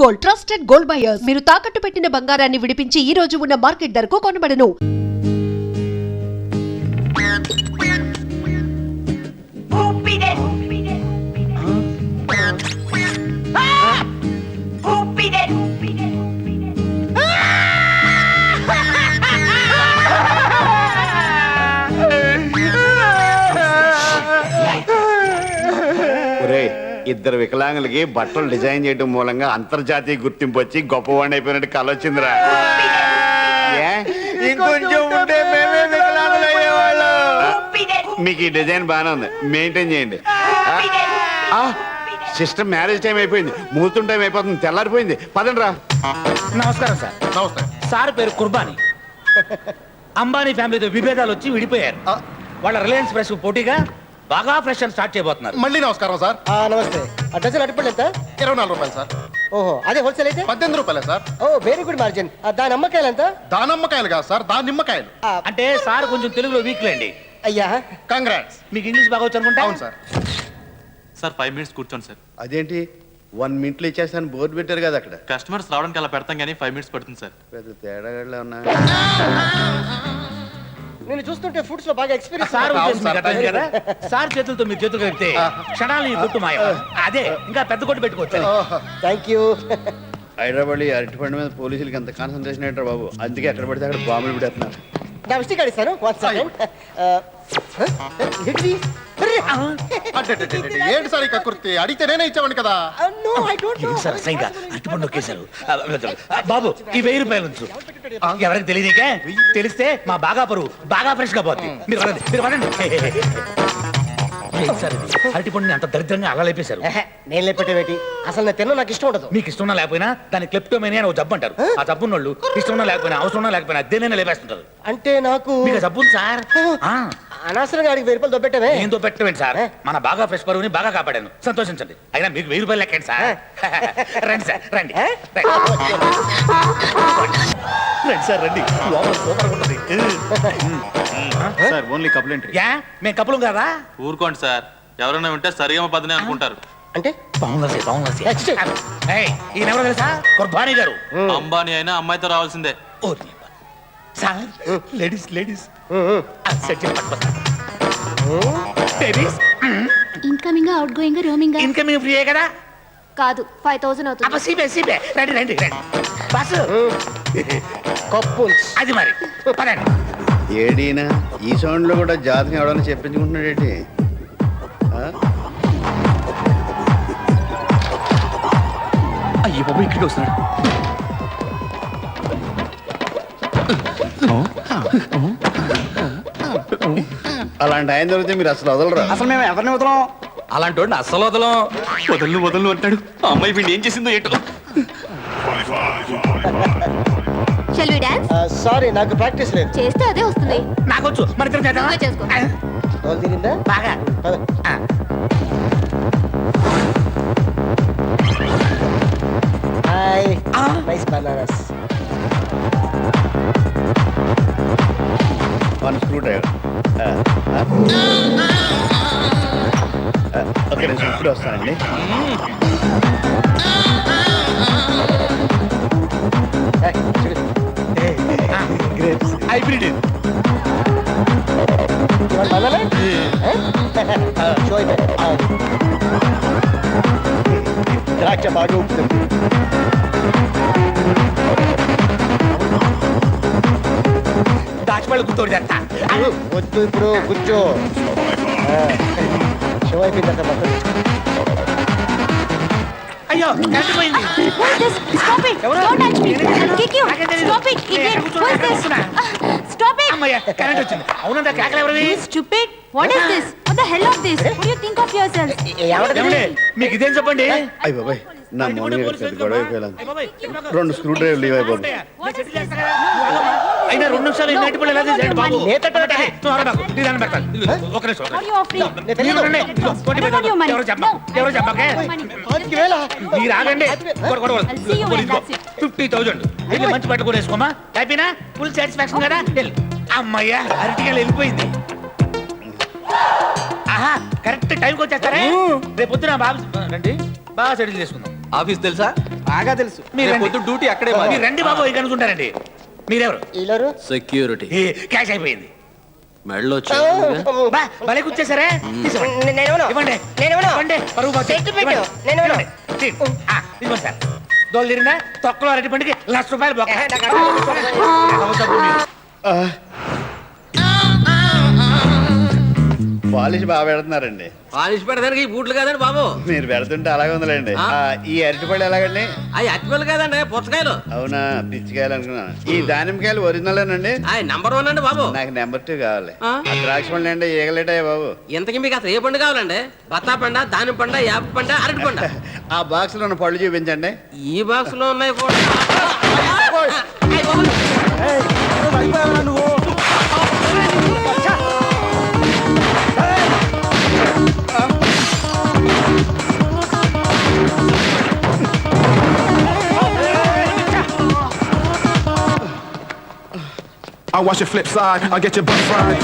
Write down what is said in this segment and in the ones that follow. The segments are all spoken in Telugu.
Gold, trusted gold buyers. మీరు తాకట్టు పెట్టిన బంగారాన్ని విడిపించి ఈ రోజు ఉన్న మార్కెట్ ధరకు కొనబడను. ఇద్దరు వికలాంగులకి బట్టలు డిజైన్ చేయడం మూలంగా అంతర్జాతీయ గుర్తింపు వచ్చి గొప్పవాడిని అయిపోయినట్టు కళ వచ్చిందిరా. ఇంకొంచెం ఉంటే మేమే వికలాంగులు అయ్యేవాళ్ళు. మీకు ఈ డిజైన్ బాగానే ఉంది, మెయింటైన్ చేయండి. సిస్టర్ మ్యారేజ్ టైం అయిపోయింది, ముహూర్తం టైం అయిపోతుంది, తెల్లారిపోయింది. పదండి రా. నమస్కారం సార్. నమస్తే సార్ పేరు కుర్బానీ. అంబానీ ఫ్యామిలీతో విభేదాలు వచ్చి విడిపోయారు. వాళ్ళ రిలయన్స్ ఫ్రెష్ పోటీగా బాగా ఫ్రెష్ అని స్టార్ట్ చేయబోతున్నారు. మళ్ళీ నమస్కారం సార్. నమస్తే. డజన్ అరటిపళ్ళు ఎంత? 24 రూపాయలు సార్. ఓహో, అదే హోల్సేల్ అయితే 18 రూపాయలే సార్. ఓ వెరీ గుడ్ మార్జిన్. దాని అమ్మకాయలు ఎంత? దానమ్మకాయలు కాదు సార్, దాని నిమ్మకాయలు. అంటే సార్ కొంచెం తెలుగులో వీక్ లేండి. అయ్యా కంగ్రాట్స్. మీకు ఇంగ్లీష్ బాగా వచ్చు అనుకుంటా. అవును సార్. సార్ 5 మినిట్స్ కూర్చోండి సార్. అదేంటి 1 మినిట్లో ఇచ్చేస్తాను బోర్డు పెట్టారు కదా అక్కడ. కస్టమర్స్ రావడానికి అలా పెడతాం కానీ 5 మినిట్స్ పడుతుంది సార్. పెద్ద తేడా ఉన్నా. నేను చూస్తుంటే ఫుడ్స్ లో బాగా ఎక్స్పీరియన్స్. సార్ అవును ఉద్దేశం సార్, మీకు అర్థం కదా. సార్ చేతులతో మీ చేతులు కలిపితే క్షణాలు ఈ కొట్టు మాయ. అదే ఇంకా పెద్ద కొట్టు పెట్టుకోవచ్చు. Thank you. హైదరాబాద్ అరటిపండు మీద పోలీసులకి ఎంత కాన్సన్ట్రేషన్ ఏంటారు బాబు, అందుకే ఎక్కడ పడితే అక్కడ బాంబులు పెడుతున్నారు. నా విష్టి కార్డు ఇస్తాను. 1 సెకండ్. ఏంటి సార్ ఇక కుర్తి అడిగితే నేనే ఇచ్చామని కదా. No I don't know. Sir అసహ్యంగా అట్టుపండు నొక్కేశారు. బాబు ఈ 1000 రూపాయలు ఉంచు. ఎవరికి తెలియదుకే, తెలిస్తే మా బాగా పరువు బాగా ఫ్రెష్ గా పోతుంది. మీరు పడండి, మీరు పడండి. ఏంటి సార్ ఇది? అరటిపండుని అంత దరిద్రంగా అలా లేపేశారు. నేను లేపెట్టేవేటి? అసలు నేను తిన్నా, నాకు ఇష్టం ఉండదు. మీకు ఇష్టం ఉన్నా లేకపోయినా దాన్ని క్లెప్టోమేనియా అని ఒక జబ్బు అంటారు. ఆ జబ్బు వాళ్ళు ఇష్టం ఉన్నా లేకపోయినా అవసరం ఉన్నా లేకపోయినా దేనైనా లేపేస్తుంటారు. అంటే నాకు మీకు జబ్బు ఉంది సార్. అనవసరంగా అడిగి 1000 రూపాయలు దొబ్బెట్టమే. ఏందో పెట్టవేంటి సార్, మన బాగా ఫ్రెష్ పరువుని బాగా కాపాడాను, సంతోషించండి. అయినా మీకు 1000 రూపాయలు లెక్కండి సార్. రండి సార్, రండి రండి సార్, రండి. లోపల సూపర్ ఉంటుంది. Sir only complaint. యా మేము కప్పులం కదా. ఊరుకోండి సార్, ఎవరైనా ఉంటే సరిగమ పదనే అనుకుంటారు. అంటే బాగుంది బాగుంది. ఈయన ఎవరో తెలుసా? కుర్బానీ గారు. అంబానీ అయినా అమ్మాయితో రావాల్సిందే. Oh sir, ladies ladies incoming outgoing roaming incoming free కదా. కాదు 5000 అవుతుంది. అబ్బా సీబే సీబే, రండి రండి రండి. బస్సు కప్పుల్స్ అది మరి పదండి. ఏడీనా ఈ సౌండ్ లో కూడా జాతకం ఎవడని చెప్పించుకుంటున్నాడేంటి? అయ్యో బాబు ఇక్కడికి వస్తున్నాడు. అలాంటి ఆయన దొరికితే మీరు అసలు వదలరా. అసలు మేము ఎవరిని వదలం. అలాంటి వాడిని అస్సలు వదలం. వదలు వదలు అంటాడు. ఆ అమ్మాయి వీడిని ఏం చేసిందో ఏంటో. Shall we dance? సారీ, నాకు ప్రాక్టీస్ లేదు. చేస్తే అదే వస్తుంది. నాకొచ్చు, మన ఇద్దరం చేద్దామా? నువ్వే చేసుకో. తోలు తిరిందా? బాగా పద. Hi. Nice bananas. One screw driver. Okay, నేను ఇప్పుడు వస్తానండి. హైబ్రిడ్. ద్రాక్ష బాగా ఉంటుంది. దాచిపళ్ళు గుర్తోడు చేస్తా. వద్దు, ఇప్పుడు కూర్చో. షో అయిపోయిందంట మొత్తం. అయ్యో కరెంట్ పోయింది. What is this? Stop it. Don't touch me. I'll kick you. Stop it. Idiot. What is this? Stop it. అమ్మయ్య కరెంట్ వచ్చింది. అవునందా కేకలు ఎవరివి? You stupid. What is this? What the hell of this? What do you think of yourself? ఏమండి మీకు ఇదేం చెప్పండి. అయ్య బాబాయ్, నా మార్నింగ్ పెద్ద గొడవ అయిపోయాను. 2 స్క్రూ డ్రైవర్లు లీవ్ అయిపోతుంది. అయినా 2 నిమిషాలు నైట్ పళ్ళు ఎలా చేశాడు బాబు? ఒక నిమిషం. Are you offering? ఎవరో చెప్పకే. మీరు ఆగండి. I'll see you when that's it. 50,000 వెళ్ళి మంచి బట్టలు కూడా వేసుకోమా. అయిపోయినా ఫుల్ సాటిస్ఫాక్షన్ కదా. అమ్మయ్యా అరటికాయలు వెళ్ళిపోయింది. ఆహా కరెక్ట్ టైంకి వచ్చేస్తారా? రేపు పొద్దున బాబు రండి, బాగా సెటిల్ చేసుకుందాం. ఆఫీస్ తెలుసా? బాగా తెలుసు. రేపు పొద్దున్న డ్యూటీ అక్కడే మీరు రండి బాబు ఇక్కడ అనుకుంటారండి. మీరెవరు? వీళ్ళెవరు? సెక్యూరిటీ క్యాష్ అయిపోయింది. మెడలో బా, భలే కూర్చేసారే. తీసుకోండి. నేనేమను? ఇవ్వండి. నేనేమను? ఇవ్వండి. పరుగు పోతుంది. చెట్టు పెట్టు. ఇవ్వండి. నేనేమను? ఇవ్వండి. ఇదిగోండి సార్. దోలు తిరిగినా తొక్కలో అరటి పండుగ ₹1,00,000 బొక్క. అవసరం మీరు. పాలిష్ బాగా పెడుతున్నారండి. పాలిష్ పెడతానికి ఈ బూట్లు కాదండి బాబు. మీరు పెడుతుంటే అలాగే ఉందిలేండి. ఈ అరటిపళ్ళు ఎలాగండి? అవి అట్టిపళ్ళు కాదండి, పుచ్చకాయలు. అవునా, పిచ్చికాయలు అనుకున్నాను. ఈ దానిమ్మకాయలు ఒరిజినలేనండి? అవి నెంబర్ 1 అండి బాబు. నాకు నెంబర్ 2 కావాలి. ఆ? ఆ ద్రాక్ష పండు అండి, ఈగలేటాయి బాబు. ఇంతకీ మీకు అసలు ఏ పండు కావాలండి? బత్తా పండ, దానిమ్మ పండ, యాప పండ, అరటి పండ? ఆ బాక్స్ లో ఉన్న పళ్ళు చూపించండి. ఈ బాక్స్ లో ఉన్నాయి కూడా. I watch your flip side, I'll get your butt fried.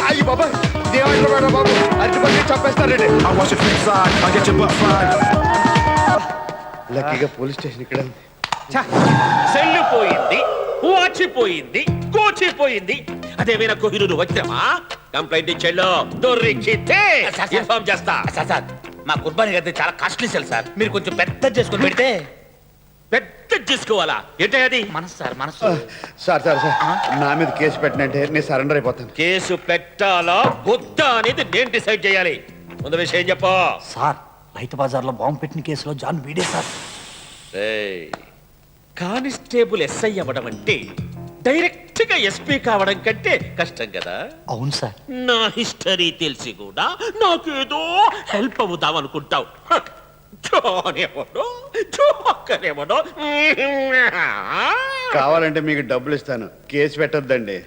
అయ్యి బాబా, ఇదేమంటారు బాబు? అరటిపళ్ళు చంపేస్తారండి. I watch your flip side, I'll get your butt fried. లక్కీగా పోలీస్ స్టేషన్ ఇక్కడ ఉంది. సెల్లు పోయింది, వాచిపోయింది, కోచిపోయింది. అదేమైనా కోహినూరు వజ్రమా? కంప్లైంట్ ఇచ్చేళ్ళు దొరికితే ఇన్ఫార్మ్ చేస్తా. సార్, మా కుర్బానీ గది చాలా కాస్ట్లీ సెల్ సార్. మీరు కొంచెం పెద్ద చేసుకొని పెడితే. పెద్ద చేసుకోవాలా? ఏంటో అది మనసు సార్, మనసు. సార్ సార్ సార్, నా మీద కేసు పెట్టినంటే నేను సరెండర్ అయిపోతాను. కేసు పెట్టాలా వద్దా అనేది నేను డిసైడ్ చేయాలి. ముందు విషయం చెప్పు సార్, రైతు బజార్లో బాంబు పెట్టిన కేసులో జాన్ వీడే సార్. కానిస్టేబుల్ ఎస్ఐ అవ్వడం అంటే డైరెక్ట్ గా ఎస్పీ కావడం కంటే కష్టం కదా. అవును సార్. నా హిస్టరీ తెలిసి కూడా నాకేదో హెల్ప్ అవుదాం అనుకుంటావు. కావాలంటే మీకు డబ్బులు ఇస్తాను, కేసు పెట్టొద్దండి.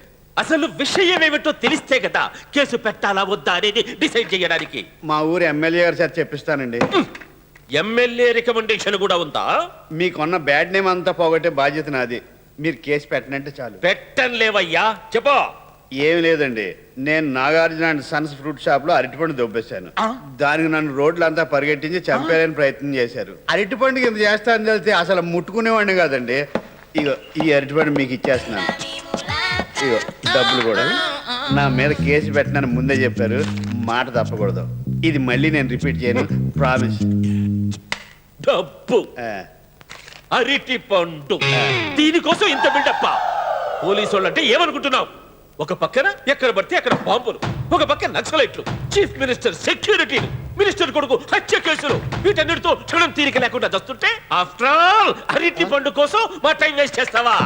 అసలు విషయం ఏమిటో తెలిస్తే కదా కేసు పెట్టాలా వద్దా అనేది డిసైడ్ చేయడానికి. మా ఊరు ఎమ్మెల్యే గారు సార్ చెప్పిస్తానండి. ఎమ్మెల్యే రికమెండేషన్ కూడా ఉందా? మీకున్న బ్యాడ్ నేమ్ అంతా పోగొట్టే బాధ్యత నాది. మీరు కేసు పెట్టనంటే చాలు. పెట్టం లేవయ్యా, చెప్పు. ఏమి లేదండి, నేను Nagarjuna and Sons fruit shop లో అరటిపండు దొబ్బేశాను. దానికి నన్ను రోడ్లంతా పరిగెట్టించి చంపేయాలని ప్రయత్నం చేశారు. అరటిపండుకి ఇంత చేస్తానని తెలిస్తే అసలు ముట్టుకునేవాడిని కాదండి. ఇగో ఈ అరటిపండు మీకు ఇచ్చేస్తున్నాను. ఇగో డబ్బులు కూడా. నా మీద కేసు పెట్టినని ముందే చెప్పారు, మాట తప్పకూడదు. ఇది మళ్ళీ నేను రిపీట్ చేయను, ప్రామిస్. డబ్బు, అరటి పండు, దీనికోసం ఇంత బిల్డప్ప. పోలీసు వాళ్ళంటే ఏమనుకుంటున్నావు? ఒక పక్కన ఎక్కడ పడితే అక్కడ బాంబులు, ఒక పక్కన నక్సలైట్లు, చీఫ్ మినిస్టర్ సెక్యూరిటీలు, మినిస్టర్ కొడుకు హత్య కేసులు, వీటన్నిటితో క్షణం తీరిక లేకుండా దస్తుంటే ఆఫ్టర్ ఆల్ అరటి పండు కోసం మా టైం వేస్ట్ చేస్తావా?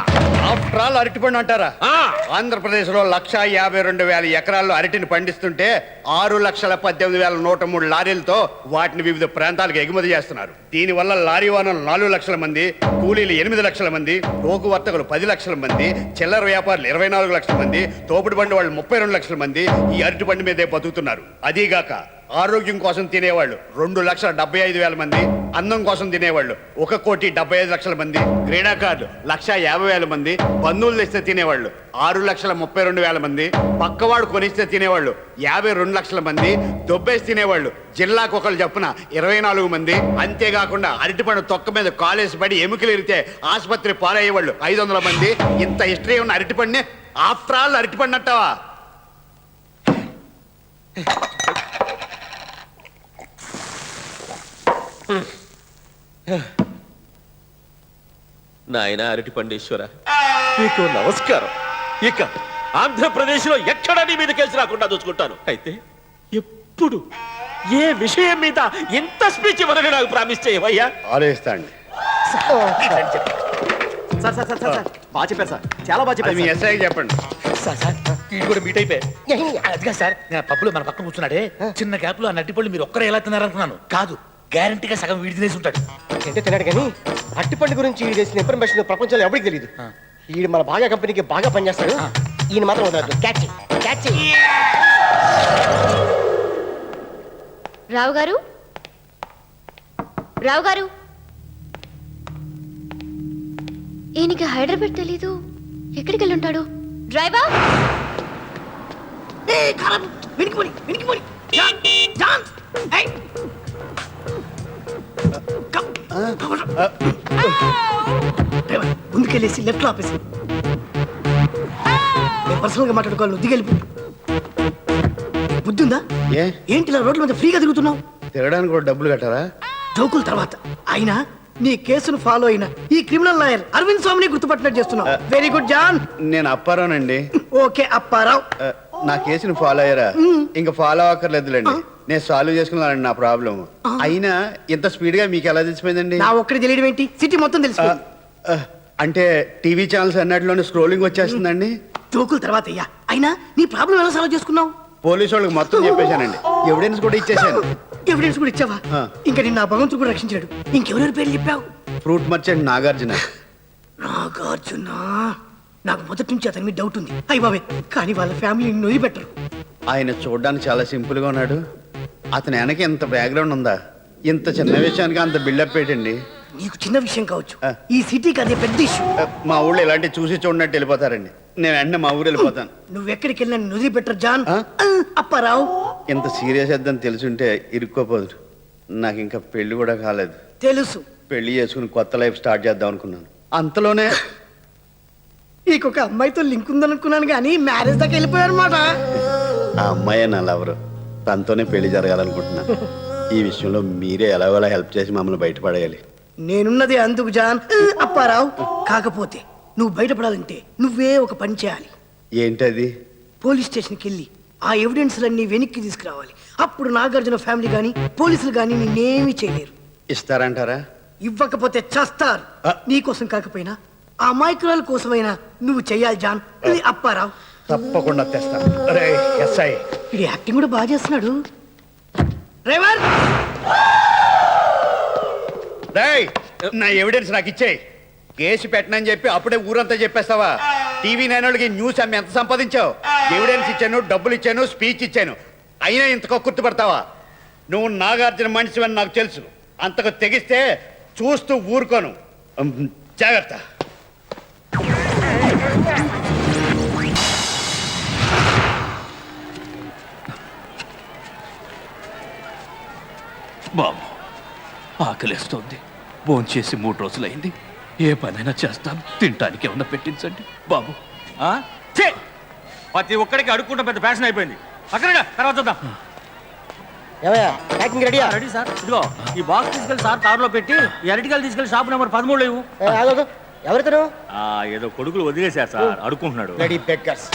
ఆఫ్టర్ ఆల్ అరటిపండు అంటారా? ఆ, ఆంధ్రప్రదేశ్ లో 1,52,000 ఎకరాల్లో అరటిని పండిస్తుంటే 6,18,103 లారీలతో వాటిని వివిధ ప్రాంతాలకు ఎగుమతి చేస్తున్నారు. దీనివల్ల లారీ ఓనర్లు 4 లక్షల మంది, కూలీలు 8 లక్షల మంది, టోకు వర్తకులు 10 లక్షల మంది, చిల్లర వ్యాపారులు 24 లక్షల మంది, తోపుడు బండి వాళ్ళు 32 లక్షల మంది ఈ అరటి బండి మీదే బతుకుతున్నారు. అదీగాక ఆరోగ్యం కోసం తినేవాళ్ళు 2,75,000 మంది, అన్నం కోసం తినేవాళ్ళు 1,75,00,000 మంది, క్రీడాకారులు 1,50,000 మంది, బంధువులు తెస్తే తినేవాళ్ళు 6,32,000 మంది, పక్కవాడు కొనిస్తే తినేవాళ్ళు 52 లక్షల మంది, దొబ్బేసి తినేవాళ్ళు జిల్లాకు ఒకళ్ళు చొప్పున 24 మంది. అంతేకాకుండా అరటిపండు తొక్క మీద కాలేసి పడి ఎముకలు ఇరితే ఆసుపత్రి పాలయ్యేవాళ్ళు 500 మంది. ఇంత హిస్టరీ ఉన్న అరటిపండిని ఆఫ్టర్ ఆల్ అరటిపండు అంటావా? నాయన అరటి పండేశ్వర, నీకు నమస్కారం. ఇక ఆంధ్రప్రదేశ్ లో ఎక్కడా నీ మీద కేసు రాకుండా చూసుకుంటాను. అయితే ఎప్పుడు ఏ విషయం మీద ఎంత స్పీచ్ ఇవ్వనని నాకు ప్రామిస్ చేయవయ్యా? ఆలోచిస్తాండి. సార్ సార్ సార్ సార్ బాగా చెప్పారు సార్, చాలా బాగా అది చెప్పారు మీ సార్. ఎస్ఐకి చెప్పండి. సార్ సార్, వీడు కూడా మీట్ అయిపోయా. అదిగా సార్, నేను పప్పులో మన పక్కన కూర్చున్నాడే, చిన్న గ్యాప్ లో ఆ నట్టిపళ్ళు మీరు ఒక్కరే ఎలా తిన్నారనుకున్నాను. కాదు, గ్యారంటీగా సగం వీడి తినేసి ఉంటాడు. అంటే తిన్నాడు కానీ అట్టిపండు గురించి చేసిన ఇన్ఫర్మేషన్ ప్రపంచంలో ఎవరికి తెలియదు. ఈడు మన బాగా కంపెనీకి బాగా పనిచేస్తాడు. ఈయన మాత్రం వదలదు. Catch catch. రావు గారు, రావు గారు, ఈయనకి హైదరాబాద్ తెలీదు. ఎక్కడికి వెళ్ళి ఉంటాడు? డ్రైవర్, వెనక్కి పోని, వెనక్కి పోని. John, John. ముందుకెళ్ళేసి లెఫ్ట్ లో ఆపేసి నేను పర్సనల్ గా మాట్లాడుకోవాలి, నువ్వు దిగెళ్ళిపో. బుద్ధి ఉందా? ఏ ఏంటి ఇలా రోడ్ల మీద ఫ్రీగా తిరుగుతున్నావు? తిరగడానికి కూడా డబ్బులు కట్టారా? జోకుల తర్వాత అయినా నీ కేసును ఫాలో అయిన ఈ క్రిమినల్ లాయర్ అరవింద్ స్వామిని గుర్తుపట్టినట్టు చేస్తున్నావు. Very good John. నేను అప్పారానండి. ఓకే అప్పారావు. నా కేసుని ఫాలో అయ్యారా? ఇంకా ఫాలో అక్కర్లేదులేండి, నేను సాల్వ్ చేసుకున్నానండి నా ప్రాబ్లం. అయినా ఇంత స్పీడ్ గా మీకు ఎలా తెలిసిపోయిందండి? నా ఒక్కడి తెలియడం ఏంటి, సిటీ మొత్తం తెలుసు. అంటే టీవీ ఛానల్స్ అన్నిటిలోనే స్క్రోలింగ్ వచ్చేస్తుందండి. జోకుల తర్వాత అయ్యా, అయినా నీ ప్రాబ్లం ఎలా సాల్వ్ చేసుకున్నావు? పోలీసు వాళ్ళకి మొత్తం చెప్పేశానండి, ఎవిడెన్స్ కూడా ఇచ్చేసాను. ఎవిడెన్స్ కూడా ఇచ్చావా? ఇంకా నిన్న భగవంతుడు కూడా రక్షించాడు. ఇంకెవరెవరి పేర్లు చెప్పావు? Fruit merchant Nagarjuna. నాగార్జున, నాకు మొదటి నుంచి అతని మీద డౌట్ ఉంది. అయ్య బాబే, కానీ వాళ్ళ ఫ్యామిలీని నొయ్యి పెట్టరు. ఆయన చూడడానికి చాలా సింపుల్ గా ఉన్నాడు. అతని వెనక ఇంత బ్యాక్గ్రౌండ్ ఉందా? ఇంత చిన్న విషయానికి అంత బిల్డప్ పెట్టండి. నీకు చిన్న విషయం కావచ్చు, ఈ సిటీకి అదే పెద్ద ఇష్యూ. మా ఊళ్ళో ఇలాంటి చూసి చూడనట్టు వెళ్ళిపోతారండి. నేను వెంటనే మా ఊరు వెళ్ళిపోతాను. నువ్వెక్కడికి వెళ్ళినా నొదిలి పెట్టరు జాన్. అప్పారావు, ఇంత సీరియస్ వద్దని తెలుసుంటే ఇరుక్కోపోదు. నాకు ఇంకా పెళ్లి కూడా కాలేదు. తెలుసు. పెళ్లి చేసుకుని కొత్త లైఫ్ స్టార్ట్ చేద్దాం అనుకున్నాను. అంతలోనే నీకొక అమ్మాయితో లింక్ ఉందనుకున్నాను కానీ మ్యారేజ్ దాకా వెళ్ళిపోయాను అనమాట. ఆ అమ్మాయే నా లవరు, తనతోనే పెళ్లి జరగాలనుకుంటున్నాను. ఈ విషయంలో మీరే ఎలాగోలా హెల్ప్ చేసి మమ్మల్ని బయటపడేయాలి. నేనున్నది అందుకు జాన్. అప్పారావు, కాకపోతే నువ్వు బయటపడాలంటే నువ్వే ఒక పని చేయాలి. ఏంటది? పోలీస్ స్టేషన్కి వెళ్ళి ఆ ఎవిడెన్స్లన్నీ వెనక్కి తీసుకురావాలి. అప్పుడు నాగార్జున ఫ్యామిలీ కానీ పోలీసులు కానీ నిన్నేమీ చేయలేరు. ఇస్తారంటారా? ఇవ్వకపోతే చస్తారు. నీకోసం కాకపోయినా ఆ అమాయకురాల కోసమైనా నువ్వు చెయ్యాలి జాన్. ఇది అప్పారావు. తప్పకుండా తెస్తాను. ఎస్ఐ ఇది యాక్టింగ్ కూడా బాగా చేస్తున్నాడు. డ్రైవర్, నా ఎవిడెన్స్ నాకు ఇచ్చేయి. కేసు పెట్టనని చెప్పి అప్పుడే ఊరంతా చెప్పేస్తావా? టీవీ నైనోళ్ళకి న్యూస్ అమ్మి ఎంత సంపాదించావు? ఎవిడెన్స్ ఇచ్చాను, డబ్బులు ఇచ్చాను, స్పీచ్ ఇచ్చాను, అయినా ఇంతకు గుర్తుపడతావా? నువ్వు నాగార్జున మనిషివని నాకు తెలుసు. అంతకు తెగిస్తే చూస్తూ ఊరుకోను. జాగ్రత్త. బాబు, ఆకలిస్తోంది. భోంచేసి 3 రోజులైంది. ఏ పనైనా చేస్తాను, తినటానికి ఏమన్నా పెట్టించండి బాబు. ప్రతి ఒక్కడికి అడుక్కుంటా పెద్ద ఫ్యాషన్ అయిపోయింది. అక్కడ తర్వాత చూద్దాం. ఏమయ్యా, ప్యాకింగ్ రెడీయా? Ready sir. ఇదిగో ఈ బాక్స్ తీసుకెళ్ళి సార్ కారులో పెట్టి ఈ అరటికాయలు తీసుకెళ్ళి షాప్ నెంబర్ 13 లేవు. ఎవరితను? ఏదో కొడుకులు వదిలేశారు సార్, అడుక్కుంటున్నాడు. Ready beggars.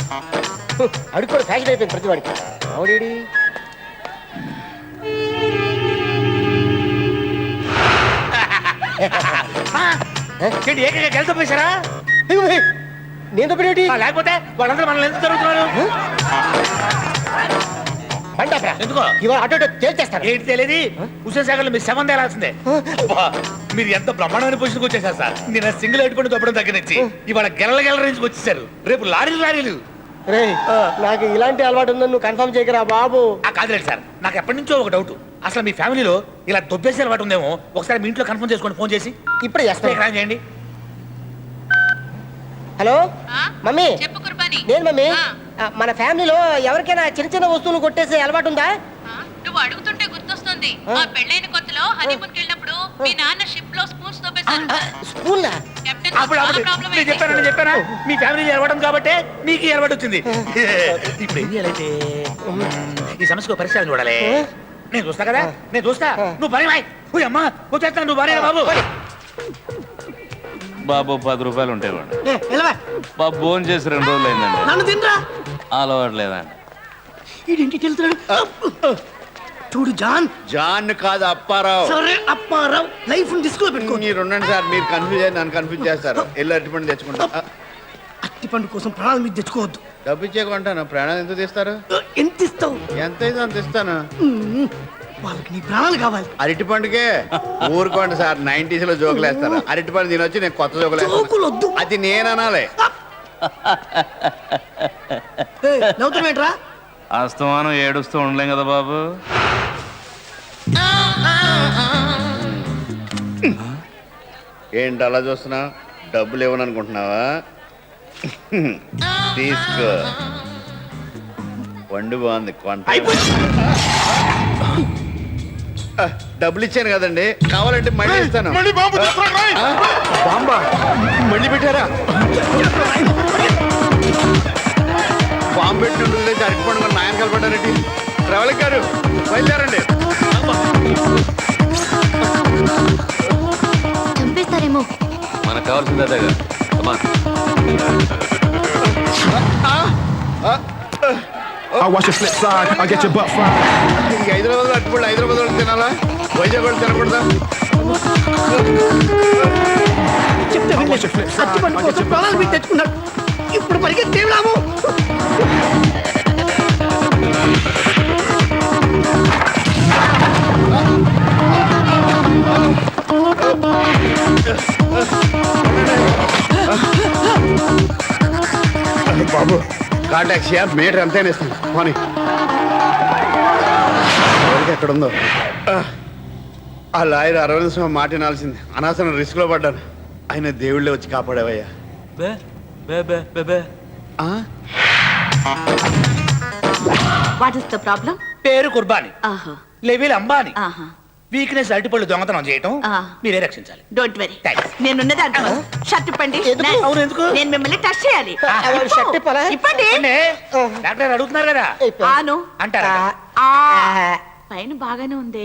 అడుక్కోవడం ఫ్యాషన్ అయిపోయింది ప్రతి వాడికి. అవుడేడి ఏంటి ఏకైనా గెలుతో పోసారా? నేను తప్పేటి? లేకపోతే వాళ్ళందరూ మనల్ని ఎందుకు జరుగుతున్నారు? ఎందుకో ఇవాళ అటు ఇటు తేల్చేస్తారు. ఏంటి తెలియదు. హుసేన్ సాగర్ లో మీరు శవం తేలాల్సిందే. అబ్బా, మీరు ఎంత బ్రహ్మాండమైన పొజిషన్కి వచ్చేసారు సార్. నేను సింగిల్ ఎట్టుకుని తప్పడం దగ్గర నుంచి ఇవాళ గెలల నుంచి వచ్చేసారు. రేపు లారీలు. నాకు ఇలాంటి అలవాటు ఉందని నువ్వు కన్ఫర్మ్ చేయకరా బాబు. కాదులేదు సార్, నాకు ఎప్పటి నుంచో ఒక డౌట్. అసలు మీ ఫ్యామిలీలో ఇలా దొబ్బేసే అలవాటు ఉందేమో. ఒకసారి మీ ఇంట్లో కన్ఫర్మ్ చేసుకోండి, ఫోన్ చేసి. ఇప్పుడే చేస్తాను. చేయండి. హలో మమ్మీ, చెప్పు కుర్బానీ. నేను మమ్మీ. మన ఫ్యామిలీలో ఎవరికైనా చిన్న చిన్న వస్తువులు కొట్టేసే అలవాటు ఉందా? నువ్వు అడుగుతుంటే గుర్తొస్తుంది. మా పెళ్ళైన కొత్తలో హనీమూన్కి వెళ్ళినప్పుడు మీ నాన్న షిప్ లో స్పూన్స్ తోపేశారు. స్పూన్ కెప్టెన్ అప్పుడు నేను చెప్పానా మీ ఫ్యామిలీ ఏర్పడం కాబట్టి మీకు ఏర్పాటు వచ్చింది. ఇప్పుడు ఏం చేయాలంటే ఈ సమస్యకు పరిష్కారం చూడాలి. నేను చూస్తా కదా, నేను చూస్తా. నువ్వు పని బాయ్. అమ్మా వచ్చేస్తాను. నువ్వు భార్య బాబు. బాబు 10 రూపాయలు ఉంటాయి బాబు. భోజనం చేసి 2 రోజులు అయిందండి. నన్ను తినరా. అలవాట్లేదండి. ఇదేంటి వెళ్తున్నాడు? చూడు జాన్. జాన్ కాదు, అప్పారావు. సరే అప్పారావు. లైఫ్ డిస్క్ లో పెట్టుకో. మీరు ఉండండి సార్, మీరు కన్ఫ్యూజ్ అయ్యి నన్ను కన్ఫ్యూజ్ చేస్తారు. వెళ్ళి అరటిపండు తెచ్చుకుంటా. అరటిపండు కోసం ప్రాణాలు మీద తెచ్చుకోవద్దు. డబ్బు ఇచ్చేకుంటాను. ప్రాణాలు ఎంత తీస్తారు? ఎంత ఇస్తావు? ఎంత అయితే అంత ఇస్తాను. వాళ్ళకి నీ ప్రాణాలు కావాలి. అరటిపండుకే ఊరుకోండి సార్. 90s లో జోకులు వేస్తారు. అరటిపండు తినొచ్చి నేను కొత్త జోకులు జోకులు వద్దు. అది నేను అనాలి. నవ్వుతామేంట్రా? అస్తమానం ఏడుస్తూ ఉండలేం కదా బాబు. ఏంటి అలా చూస్తున్నావు? డబ్బులు ఇవ్వననుకుంటున్నావా? తీసుకో. వండు బాగుంది. కొంట డబ్బులు ఇచ్చాను కదండి, కావాలంటే మళ్ళీ ఇస్తాను. మళ్ళీ బాంబు తెస్తున్నాడు, రేయ్. బాంబా మళ్ళీ పెట్టారా? బాంబు పెట్టి ఉంటుంది అరటిపండు మన నాయన కలపడారండి. ట్రావెలింగ్ గారు బయలుదేరండి. చంపేస్తారేమో. మనకు కావాల్సిందే కదా. I watch your flip side, I get your butt fried. ఈ హైదరాబాద్ అరటిపండు హైదరాబాద్ వాళ్ళు తినాలా, వైజాగ్ వాళ్ళు తినకూడదా? I watch your flip side, I get your butt fried. తెచ్చుకున్నాడు. ఇప్పుడు పరిగెత్తి దేవుడాము. బాబు కార్ టాక్సీయా, మీటర్ ఎంతైనా ఇస్తాను పోనీ. ఎవరికి ఎక్కడ ఉందో. ఆ లాయర్ అరవింద స్వామి మాట వినాల్సింది. అనవసరం రిస్క్ లో పడ్డాను. ఆయన దేవుళ్ళే వచ్చి కాపాడేవయ్యా. What is the problem? పేరు కుర్బాని, ఆహా లెవెల్ అంబాని, ఆహా. వీక్నెస్ అరటిపళ్ళు దొంగతనం చేయటం ఆ. మీరే రక్షించాలి. Don't very. Thanks. నేనున్నది అంటున్నాను. షర్ట్ ఇప్పండి. ఎందుకు? అవును, ఎందుకు? నేను మిమ్మల్ని టచ్ చేయాలి. షర్ట్ ఇప్పాలా? ఇప్పండి. అంటే డాక్టర్ అడుగుతున్నారు కదా ఆను అంటారా? ఆ పైన బాగానే ఉంది.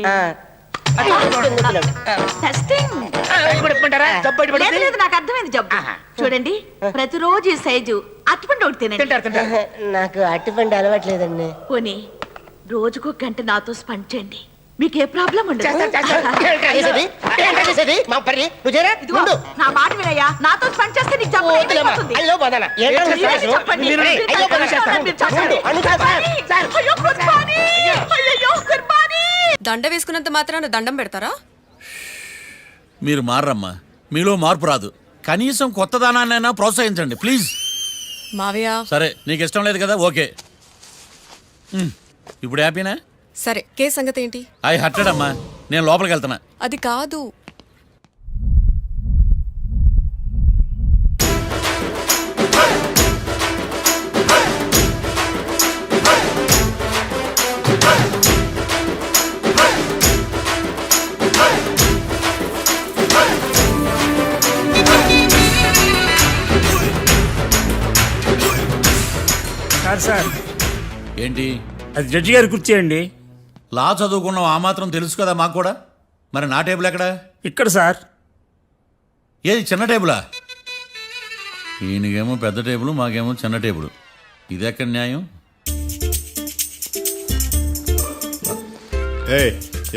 టెస్టింగ్. ఇప్పమంటారా? జబ్బు బయట లేదు పడింది. లేదు, నాకు అర్థమైంది జబ్బు. చూడండి, ప్రతిరోజు ఈ సైజు అట్టుపండు ఒకటి తినండి. తింటారు తింటారు. నాకు అట్టిపండి అలవాట్లేదండి. పోనీ రోజుకు గంట నాతో స్పెండ్ చేయండి, మీకు ఏ ప్రాబ్లం ఉండదు. చేసేది? ఏంటా చేసేది? మా పరి, నువ్వు చేయరా? ఇదిగో, ముందు. నా మాట వినయ్యా, నాతో స్పెండ్ చేస్తే నీకు జబ్బు వద్దులేమ్మా. అయిపోతుంది. అయ్యో బనానా. ఏంటా మీరు చేస్తావు? చెప్పండి. మీరు రేయ్, అయ్యో బనానా చేస్తాను. మీరు చెప్పండి. ముందు, అను కాదు సార్. సార్. అయ్యో కుర్బానీ! అయ్యయ్యో కుర్బానీ! దండ వేసుకున్నంత మాత్రాన దండం పెడతారా? మీరు మారమ్మా, మీలో మార్పు రాదు. కనీసం కొత్త దానాన్నైనా ప్రోత్సహించండి ప్లీజ్. మావయ్య, సరే నీకు ఇష్టం లేదు కదా, ఓకే. ఇప్పుడు హ్యాపీనా? సరే కేసు సంగతి ఏంటి? ఐ హర్టెడ్ అమ్మా, నేను లోపలికి వెళ్తున్నా. అది కాదు. సార్ ఏంటి? అది జడ్జి గారి కుర్చీ అండి. లా చదువుకున్నాం, ఆ మాత్రం తెలుసు కదా మాకు కూడా. మరి నా టేబుల్ ఎక్కడ? ఇక్కడ సార్. ఏది చిన్న టేబులా? ఈయనకేమో పెద్ద టేబుల్, మాకేమో చిన్న టేబుల్. ఇది ఎక్కడ న్యాయం?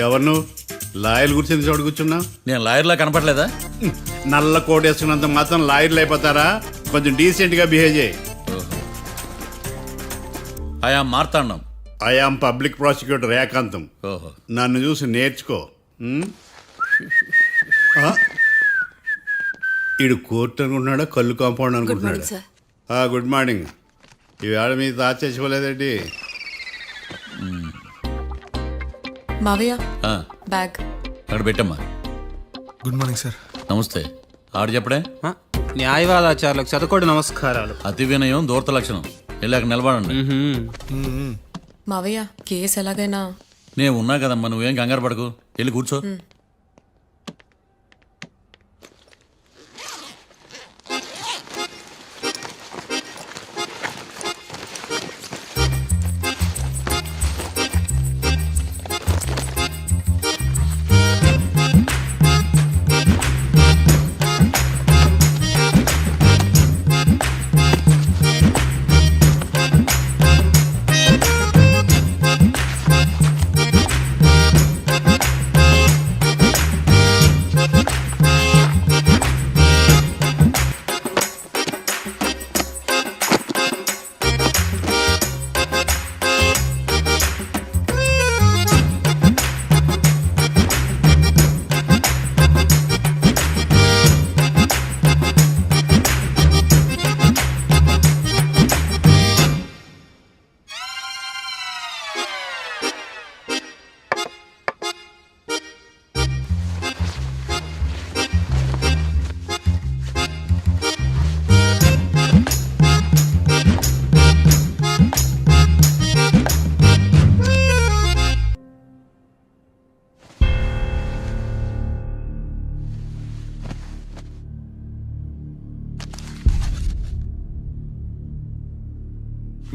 ఎవరు నువ్వు? లాయర్లు కూర్చొని చోటు కూర్చున్నావు. నేను లాయర్లా కనపడలేదా? నల్ల కోట్ వేసుకున్నంత మాత్రం లాయర్లు అయిపోతారా? కొంచెం డీసెంట్ గా బిహేవ్ చేయి. ఆయా మార్తాండం. ఐఆమ్ పబ్లిక్ ప్రాసిక్యూటర్ ఏకాంతం. ఓహో, నన్ను చూసి నేర్చుకో. ఈడు కోర్టు అనుకుంటున్నాడా, కళ్ళు కాంపౌండ్ అనుకుంటున్నాడా? సార్. Good morning. ఈవేళ మీ తాత చేసుకోలేదండి. మావయ్య, ఆ, బ్యాగ్. అక్కడ పెట్టమ్మా. Good morning, sir. నమస్తే. ఆడు చెప్పడే? న్యాయవాదాచారులకు చదువుకోండి నమస్కారాలు. అతి వినయం దూరత లక్షణం. వెళ్ళాక నిలబడండి. మావయ్య, కేసు ఎలాగైనా. నేను ఉన్నా కదమ్మా, నువ్వేం కంగారు పడకు. వెళ్ళి కూర్చో.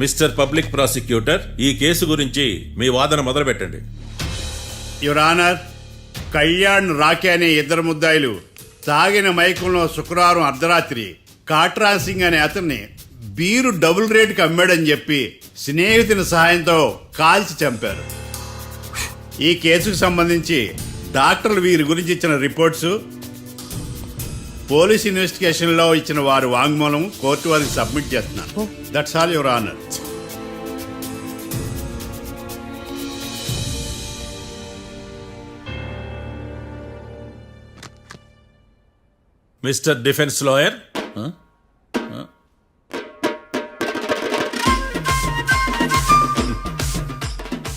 మిస్టర్ పబ్లిక్ ప్రాసిక్యూటర్, ఈ కేసు గురించి మీ వాదన మొదలు పెట్టండి. యువర్ ఆనర్, కళ్యాణ్ రాకే అనే ఇద్దరు ముద్దాయిలు తాగిన మైకంలో శుక్రవారం అర్ధరాత్రి కాట్రా సింగ్ అనే అతన్ని బీరు డబుల్ రేటుకి అమ్మాడని చెప్పి స్నేహితుని సహాయంతో కాల్చి చంపారు. ఈ కేసుకు సంబంధించి డాక్టర్లు వీరి గురించి ఇచ్చిన రిపోర్ట్స్, పోలీస్ ఇన్వెస్టిగేషన్లో ఇచ్చిన వారి వాంగ్మూలం కోర్టు వారికి సబ్మిట్ చేస్తున్నాను. That's all your honour. Mister defence lawyer,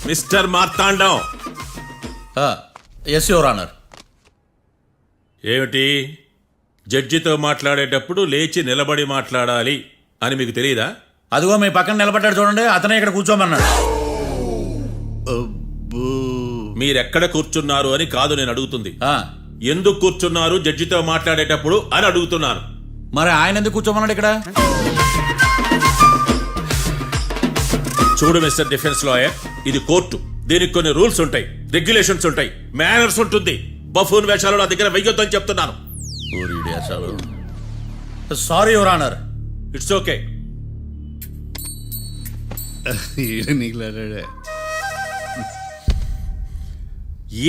mister Marthandam. Yes your honour. ఏమిటి, జడ్జితో మాట్లాడేటప్పుడు లేచి నిలబడి మాట్లాడాలి అని మీకు తెలియదా? అదిగో మీ పక్కన నిలబడ్డాడు చూడండి, అతనే ఇక్కడ కూర్చోమన్నాడు. మీరెక్కడ కూర్చున్నారు అని కాదు నేను అడుగుతుంది. ఎందుకు కూర్చున్నారు జడ్జితో మాట్లాడేటప్పుడు అని అడుగుతున్నాను. మరి ఆయన ఎందుకు కూర్చోమన్నాడు ఇక్కడ? చూడు మిస్టర్ డిఫెన్స్ లాయర్, ఇది కోర్టు. దీనికి కొన్ని రూల్స్ ఉంటాయి, రెగ్యులేషన్స్ ఉంటాయి, మేనర్స్ ఉంటుంది. బఫూన్ వేషాలు నా దగ్గర వెయ్యొద్దని చెప్తున్నాను. Sorry your honour. It's okay.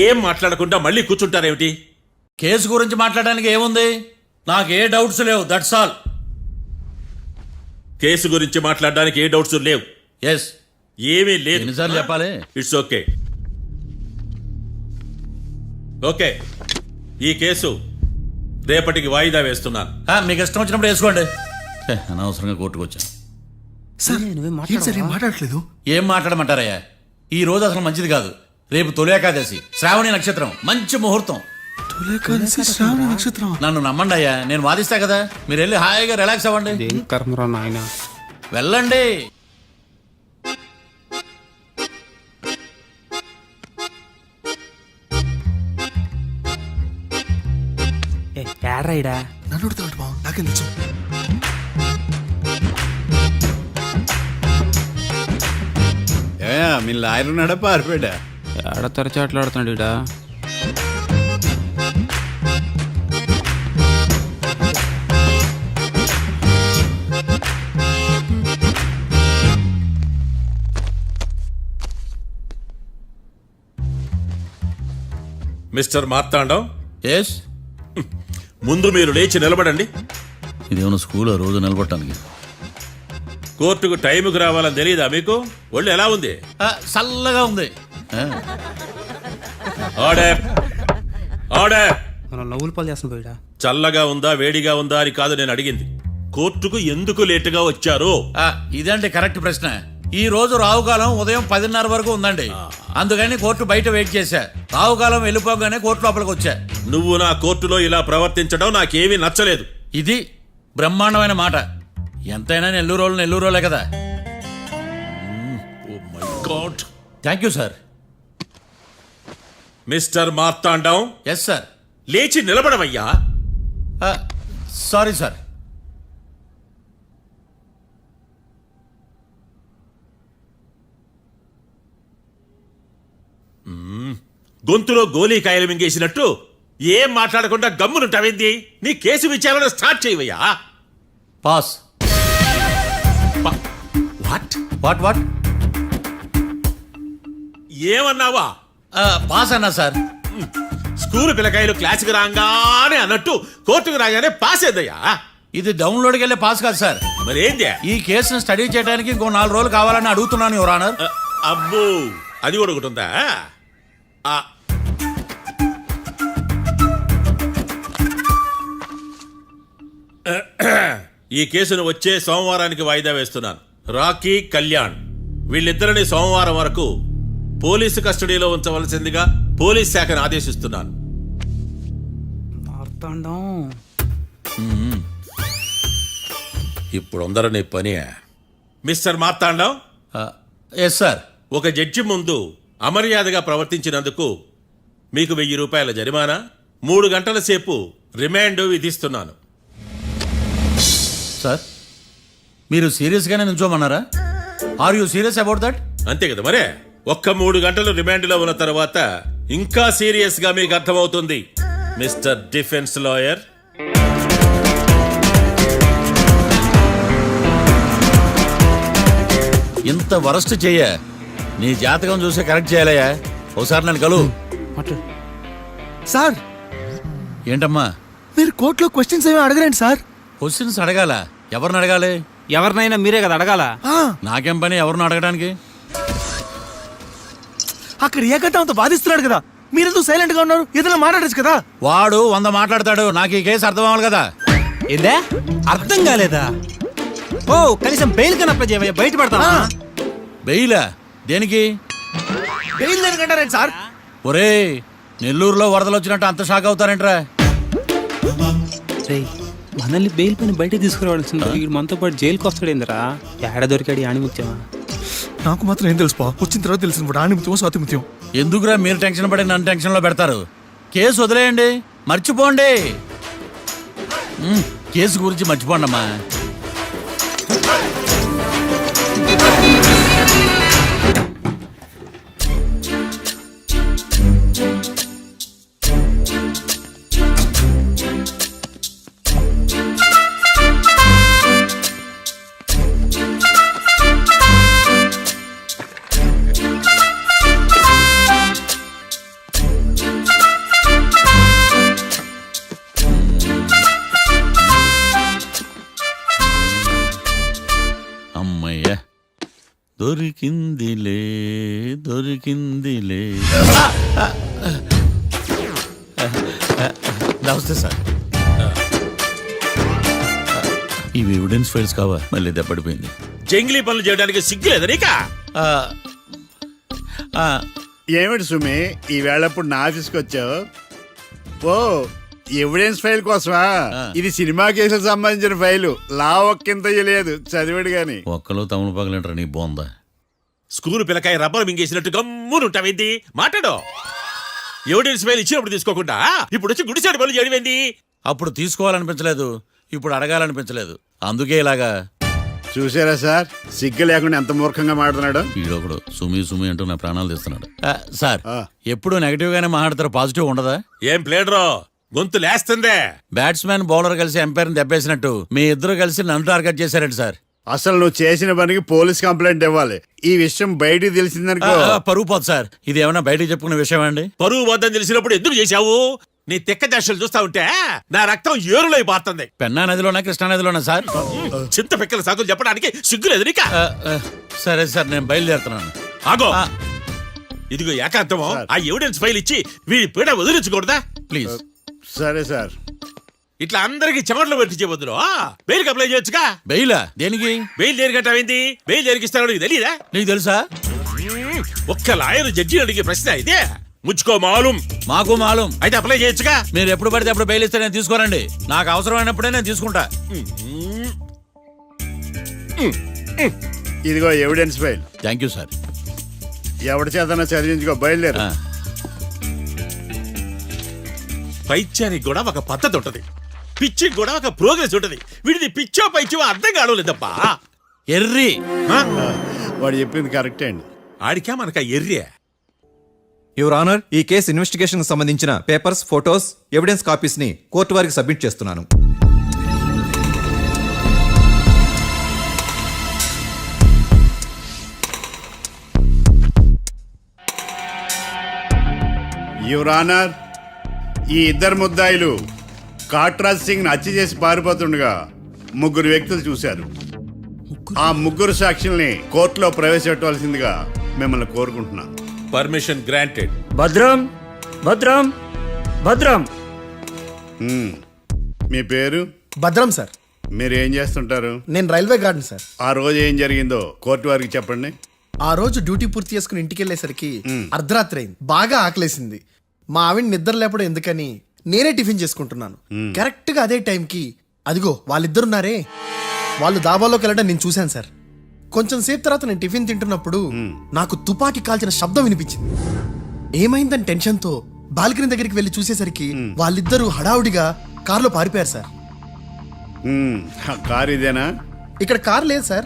ఏం మాట్లాడకుండా మళ్ళీ కూర్చుంటారేమిటి? కేసు గురించి మాట్లాడడానికి ఏముంది? నాకు ఏ డౌట్స్ లేవు, దట్స్ ఆల్. కేసు గురించి మాట్లాడడానికి ఏ డౌట్స్ లేవు? ఎస్. ఏమీ లేదు. ఎన్నిసార్లు చెప్పాలి? It's okay. ఓకే, ఈ కేసు రేపటికి వాయిదా వేస్తున్నాను. మీకు ఇష్టం వచ్చినప్పుడు వేసుకోండి. అనవసరంగా కోర్టుకు వచ్చాను. మాట్లాడట్లేదు. ఏం మాట్లాడమంటారయ్యా? ఈ రోజు అసలు మంచిది కాదు. రేపు తొలి ఏకాదశి, శ్రావణి నక్షత్రం, మంచి ముహూర్తం. నన్ను నమ్మండి అయ్యా, నేను వాదిస్తా కదా. మీరు వెళ్ళి హాయిగా రిలాక్స్ అవ్వండి. వెళ్ళండి. నాకేం తెలుసు. మీ లాయర్ ఉన్నాడా పారిపోయాడా? ఏడ తెరచాట్లాడుతున్నాడు ఇడా. మిస్టర్ మార్తాండం. ఎస్. ముందు మీరు లేచి నిలబడండి. ఇదేమన్నా స్కూల్ రోజు నిలబడటానికి? కోర్టుకు టైంకి రావాలని తెలియదా మీకు? ఒళ్ళు ఎలా ఉంది? చల్లగా ఉంది. Order, order. నవ్వులు పాలు చేస్తున్నా పోయిడా. చల్లగా ఉందా వేడిగా ఉందా అని కాదు నేను అడిగింది. కోర్టుకు ఎందుకు లేటుగా వచ్చారు? ఇదండి కరెక్ట్ ప్రశ్న. ఈ రోజు రావుకాలం ఉదయం 10:30 వరకు ఉందండి. అందుకని కోర్టు బయట వెయిట్ చేశా. రావుకాలం వెళ్ళిపోగానే కోర్టు లోపలికి వచ్చా. నువ్వు నా కోర్టులో ఇలా ప్రవర్తించడం నాకేమీ నచ్చలేదు. ఇది బ్రహ్మాండమైన మాట. ఎంతైనా నెల్లూరోలే కదా. Oh my god. Thank you sir. Mister Marthandam. Yes sir. లేచి నిలబడవయ్యా. Sorry sir. గొంతులో గోలీకాయలు మింగేసినట్టు ఏం మాట్లాడకుండా గమ్మునుంటావేంది? నీ కేసు విచారణ స్టార్ట్ చేయవయ్యా. పాస్. వాట్ వాట్ వాట్ ఏమన్నావా? పాస్ అన్నా సార్. స్కూల్ పిల్లకాయలు క్లాసుకు రాగానే అన్నట్టు కోర్టుకు రాగానే పాస్ ఏదయ్యా? ఇది డౌన్లోడ్కి వెళ్ళే పాస్ కాదు సార్. మరేంది? ఈ కేసును స్టడీ చేయడానికి ఇంకో 4 రోజులు కావాలని అడుగుతున్నాను యువర్ ఆనర్. అబ్బో, అది కూడా ఒకటి ఉందా? ఈ కేసును వచ్చే సోమవారానికి వాయిదా వేస్తున్నాను. రాకీ, కళ్యాణ్ వీళ్ళిద్దరిని సోమవారం వరకు పోలీసు కస్టడీలో ఉంచవలసిందిగా పోలీస్ శాఖను ఆదేశిస్తున్నాను. ఇప్పుడు అందరూ పని. మిస్టర్ మార్తాండం. Yes sir. ఒక జడ్జి ముందు అమర్యాదగా ప్రవర్తించినందుకు మీకు 1000 రూపాయల జరిమానా, 3 గంటల సేపు రిమాండ్ విధిస్తున్నాను. సార్, మీరు సీరియస్గానే నుంచోమన్నారా? Are you serious about that? అంతే కదా మరే. ఒక్క 3 గంటలు రిమాండ్ లో ఉన్న తర్వాత ఇంకా సీరియస్ గా మీకు అర్థమవుతుంది మిస్టర్ డిఫెన్స్ లాయర్. ఇంత వరస్ట్ చెయ్య నీ జాతకం చూసి కరెక్ట్ చేయాలయ్యా. ఒకసారి నన్ను కలువు. సార్ ఏంటమ్మా మీరు కోర్టులో క్వశ్చన్స్ ఏమి అడగరండి సార్. క్వశ్చన్స్ అడగాల? ఎవరిని అడగాలి? ఎవరినైనా మీరే కదా అడగాల. నాకేం పని ఎవరిని అడగడానికి? అక్కడ ఏకతాంతో బాధిస్తున్నాడు కదా, మీరెందుకు సైలెంట్ గా ఉన్నారు? ఏదైనా మాట్లాడచ్చు కదా. వాడు 100 మాట్లాడతాడు. నాకు ఈ కేసు అర్థం అవ్వాలి కదా. ఏందే అర్థం కాలేదా? ఓ కనీసం బెయిల్ కన్నా అప్లై చేయవయ్యా, బయట పడతా. బెయిలా? దేనికి? బెయిల్ దేనికంటారండి సార్? ఒరే నెల్లూరులో వరదలు వచ్చినట్టు అంత షాక్ అవుతారేంట్రా? మనల్ని బెయిల్ పైన బయట తీసుకురావాల్సింది వీడు మనతో పాటు జైలుకి వస్తాడేందిరా? ఏడ దొరికాడు ఆని ముఖ్యమా? నాకు మాత్రం ఏం తెలుసు వచ్చిన తర్వాత తెలిసిన ఆణిముత్యం స్వాతిముత్యం. ఎందుకురా మీరు టెన్షన్ పడి నన్ను టెన్షన్ లో పెడతారు? కేసు వదిలేయండి, మర్చిపోండి. కేసు గురించి మర్చిపోండి అమ్మా. అమ్మయ్య దొరికిందిలే దొరికిందిలే. నమస్తే సార్. ఇవి ఎవిడెన్స్ ఫైల్స్ కావా? మళ్ళీ దెబ్బడిపోయింది. జంగిలీ పనులు చేయడానికి సిగ్గులేదు నీకా? ఏమిటి సుమి ఈ వేళప్పుడు నా ఆఫీస్కి వచ్చావు? ఓ ఎవిడెన్స్ ఫైల్ కోసమా? ఇది సినిమా కేసులకు సంబంధించిన ఫైలు. లా ఒక్కింత లేదు, చదివాడు గాని. ఒక్కలో తమను పగలంటారా నీ బోందా? School పిల్లకాయ rubber మింగేసినట్టు గమ్మునుంటావేంది? మాట్లాడు. ఎవిడెన్స్ ఫైల్ ఇచ్చినప్పుడు తీసుకోకుండా ఇప్పుడు వచ్చి గుడిసాడు పనులు చేయడమేంది? అప్పుడు తీసుకోవాలనిపించలేదు, ఇప్పుడు అడగాలనిపించలేదు, అందుకే ఇలాగా. చూసారా సార్, సిగ్గు లేకుండా ఎంత మూర్ఖంగా మాట్లాడుతున్నాడు. ఈడొకడు సుమి సుమి అంటూ నా ప్రాణాలు తీస్తున్నాడు. సార్ ఎప్పుడు నెగటివ్ గానే మాట్లాడతారు, పాజిటివ్ ఉండదా? ఏం ప్లేడరో గొంతు లేస్తుందే. బ్యాట్స్మెన్ బౌలర్ కలిసి ఎంపైర్ దెబ్బేసినట్టు మీ ఇద్దరు కలిసి నన్ను టార్గెట్ చేశారండి సార్. అసలు నువ్వు చేసిన పనికి పోలీస్ కంప్లైంట్ ఇవ్వాలి. ఈ విషయం బయటికి తెలిసిందనుకో పరువు పోదు సార్. ఇది ఏమన్నా బయటికి చెప్పుకునే విషయం అండి? పరువు వద్దని తెలిసినప్పుడు ఎందుకు చేశావు? నీ తెక్క దశలు చూస్తా ఉంటే నా రక్తం ఏరులో పారుతుంది. పెన్నా నదిలోనా కృష్ణా నదిలోనా సార్? చింత పిక్కల సాకులు చెప్పడానికి సిగ్గులేదు నీకా? సరే సార్ నేను బయలుదేరుతున్నాను. ఆగో, ఇదిగో ఏకాంతమో ఆ ఎవిడెన్స్ ఫైల్ ఇచ్చి వీడి పీడ వదిలించకూడదా? ప్లీజ్. సరే సార్. ఇట్లా అందరికి చెమటలు పెట్టించే బదులు బెయిల్కి అప్లై చేయొచ్చుగా. బెయిలా? దేనికి? బెయిల్ దేనికంటావేంది? బెయిల్ దేనికిస్తానో నీకు తెలియదా? నీకు తెలుసా? ఒక్క లాయర్ జడ్జి అడిగే ప్రశ్న అయితే ముచ్చుకో మాలూం. మాకు మాలూం. అయితే అప్లై చేయొచ్చుగా. మీరు ఎప్పుడు పడితే అప్పుడు బెయిల్ ఇస్తే నేను తీసుకోరండి. నాకు అవసరమైనప్పుడే నేను తీసుకుంటా. ఇదిగో evidence file. Thank you sir. ఎవరి చేతనా చదివించుకో, బయలుదేరు. పైత్యానికి కూడా ఒక పద్ధతి ఉంటది, పిచ్చికి కూడా ఒక ప్రోగ్రెస్ ఉంటది. వీడిది పిచ్చో పైచో అర్థం కావలేదప్పా. ఎర్రి వాడు చెప్పింది కరెక్టే అండి. ఆడికా మనక ఎర్రే. యువర్ ఆనర్, ఈ కేసు ఇన్వెస్టిగేషన్ సంబంధించిన పేపర్స్, ఫోటోస్, ఎవిడెన్స్ కాపీస్ ని కోర్టు వారికి సబ్మిట్ చేస్తున్నాను. యువర్ ఆనర్, ఈ ఇద్దరు ముద్దాయిలు కాట్రాజ్ సింగ్ ని హత్య చేసి పారిపోతుండగా 3 వ్యక్తులు చూశారు. ఆ 3 సాక్షుల్ని కోర్టులో ప్రవేశపెట్టవలసిందిగా మిమ్మల్ని కోరుకుంటున్నాను. Permission granted. భద్రం భద్రం భద్రం. మీ పేరు? భద్రం సార్. మీరు ఏం చేస్తుంటారు? నేను రైల్వే గార్డెన్ సార్. ఆ రోజు ఏం జరిగిందో కోర్టు వారికి చెప్పండి. ఆ రోజు డ్యూటీ పూర్తి చేసుకుని ఇంటికి వెళ్ళేసరికి అర్ధరాత్రి అయింది. బాగా ఆకలేసింది. మా ఆవిడ నిద్ర లేపడం ఎందుకని నేనే టిఫిన్ చేసుకుంటున్నాను. కరెక్ట్ గా అదే టైంకి అదిగో వాళ్ళిద్దరున్నారే, వాళ్ళు దాబాలోకి వెళ్ళడం నేను చూశాను సార్. కొంచెం సేపు తర్వాత నేను టిఫిన్ తింటున్నప్పుడు నాకు తుపాకీ కాల్చిన శబ్దం వినిపించింది. ఏమైందని టెన్షన్తో బాల్కనీ దగ్గరికి వెళ్ళి చూసేసరికి వాళ్ళిద్దరూ హడావుడిగా కారులో పారిపోయారు సార్. కారు ఇదేనా? ఇక్కడ కార్ లేదు సార్.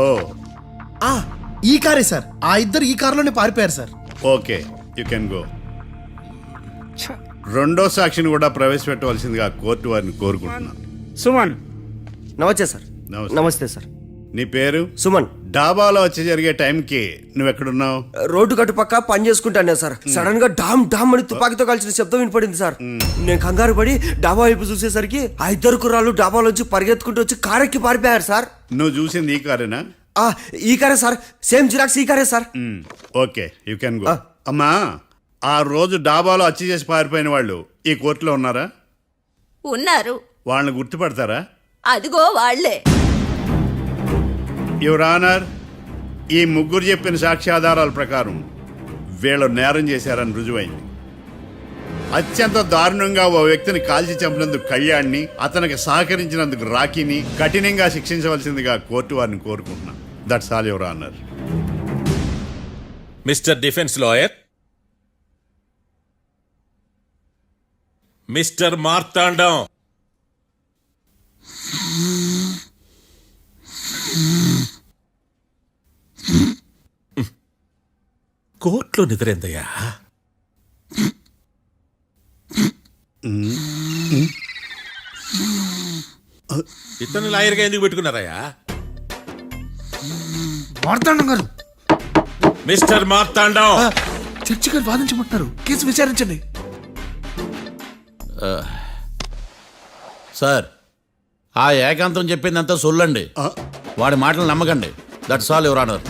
ఓ ఆ, ఈ కారే సార్. ఆ ఇద్దరు ఈ కారులోనే పారిపోయారు sir. Okay, you can go. రెండో సాక్షిని కూడా ప్రవేశపెట్టవలసిందిగా కోర్టు వారిని కోరుకుంటున్నాను. సుమన్. నమస్తే సార్. నమస్తే. నమస్తే సార్. నీ పేరు? సుమన్. డాబాలో వచ్చి జరిగే టైంకి నువ్వెక్కడున్నావు? రోడ్డు కట్టు పక్క పని చేసుకుంటానే సార్. సడన్ గా డామ్ డామ్ అని తుపాకీతో కలిసిన శబ్దం వినపడింది సార్. నేను కంగారు పడి డాబా వైపు చూసేసరికి ఆ ఇద్దరు కుర్రాళ్ళు డాబాలోంచి పరిగెత్తుకుంటూ వచ్చి కారెక్కి పారిపోయారు సార్. నువ్వు చూసింది ఈ కారేనా? ఈ కారే సార్. సేమ్ జిరాక్స్ ఈ కారే sir. Okay, you can go. అమ్మా, ఆ రోజు డాబాలో హత్య చేసి పారిపోయిన వాళ్ళు ఈ కోర్టులో ఉన్నారా? ఉన్నారు. వాళ్ళని గుర్తుపడతారా? అదిగో వాళ్లే. యువర్ ఆనర్, ఈ ముగ్గురు చెప్పిన సాక్ష్యాధారాల ప్రకారం వీళ్ళు నేరం చేశారని రుజువైంది. అత్యంత దారుణంగా ఓ వ్యక్తిని కాల్చి చంపినందుకు కళ్యాణ్ని, అతనికి సహకరించినందుకు రాకీని కఠినంగా శిక్షించవలసిందిగా కోర్టు వారిని కోరుకుంటున్నాను. That's all your honour. Mister defence lawyer, mister Marthandam, కోర్టులో నిద్రేందయ్యా? ఇతను లాయర్గా ఎందుకు పెట్టుకున్నారయ్యా? మార్తాండం గారు, మిస్టర్ మార్తాండం, చర్చి గారు వాదించమంటున్నారు. కేసు విచారించండి. సార్, ఆ ఏకాంతం చెప్పిందంతా సొల్లండి. వాడి మాటలు నమ్మకండి. That's all your honour.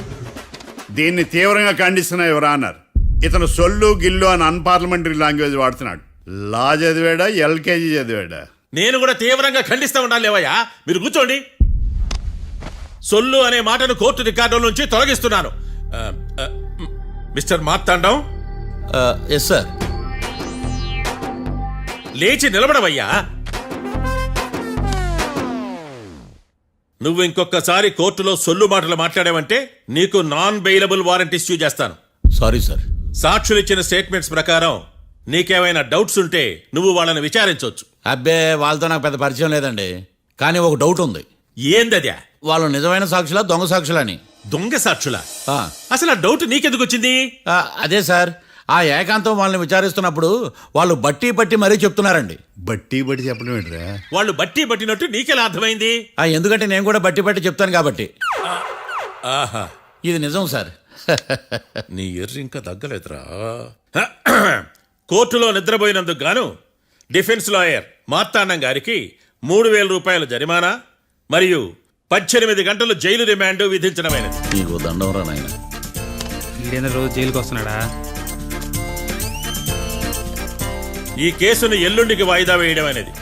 దీన్ని తీవ్రంగా ఖండిస్తున్నా యువర్ ఆనర్. ఇతను సొల్లు గిల్లు అని అన్పార్లమెంటరీ లాంగ్వేజ్ వాడుతున్నాడు. లా చదివాడా, ఎల్కేజీ చదివాడా? నేను కూడా తీవ్రంగా ఖండిస్తా ఉండాలి. లేవయ్యా, మీరు కూర్చోండి. సొల్లు అనే మాటను కోర్టు రికార్డుల నుంచి తొలగిస్తున్నాను. Mister Marthandam, yes sir. లేచి నిలబడవయ్యా. నువ్వు ఇంకొకసారి కోర్టులో సొల్లు మాటలు మాట్లాడావంటే నీకు నాన్ బెయిలబుల్ వారెంట్ ఇష్యూ చేస్తాను. Sorry sir. సాక్షులు ఇచ్చిన స్టేట్మెంట్స్ ప్రకారం నీకేమైనా డౌట్స్ ఉంటే నువ్వు వాళ్ళని విచారించవచ్చు. అబ్బే, వాళ్ళతో నాకు పెద్ద పరిచయం లేదండి. కానీ ఒక డౌట్ ఉంది. ఏందద్యా? వాళ్ళు నిజమైన సాక్షులా, దొంగ సాక్షులని? దొంగ సాక్షులా? అసలు ఆ డౌట్ నీకెందుకు వచ్చింది? అదే సార్, ఆ ఏకాంతం వాళ్ళని విచారిస్తున్నప్పుడు వాళ్ళు బట్టి పట్టి మరీ చెప్తున్నారండి. బట్టి బట్టి చెప్పడం ఏంట్రా? వాళ్ళు బట్టి పట్టినట్టు నీకెలా అర్థమైంది? ఎందుకంటే నేను కూడా బట్టి పట్టి చెప్తాను కాబట్టి. ఆహా, ఇది నిజం సార్. నీ ఎర్రి ఇంకా తగ్గలేదురా. కోర్టులో నిద్రపోయినందుకు గాను డిఫెన్స్ లాయర్ మార్తాండం గారికి 3,000 రూపాయల జరిమానా మరియు 18 గంటలు జైలు రిమాండ్ విధించడమైనది. నీకు దండం రా నాయన. ఈడైనా రోజు జైలుకి వస్తున్నాడా? ఈ కేసును ఎల్లుండికి వాయిదా వేయడం అనేది.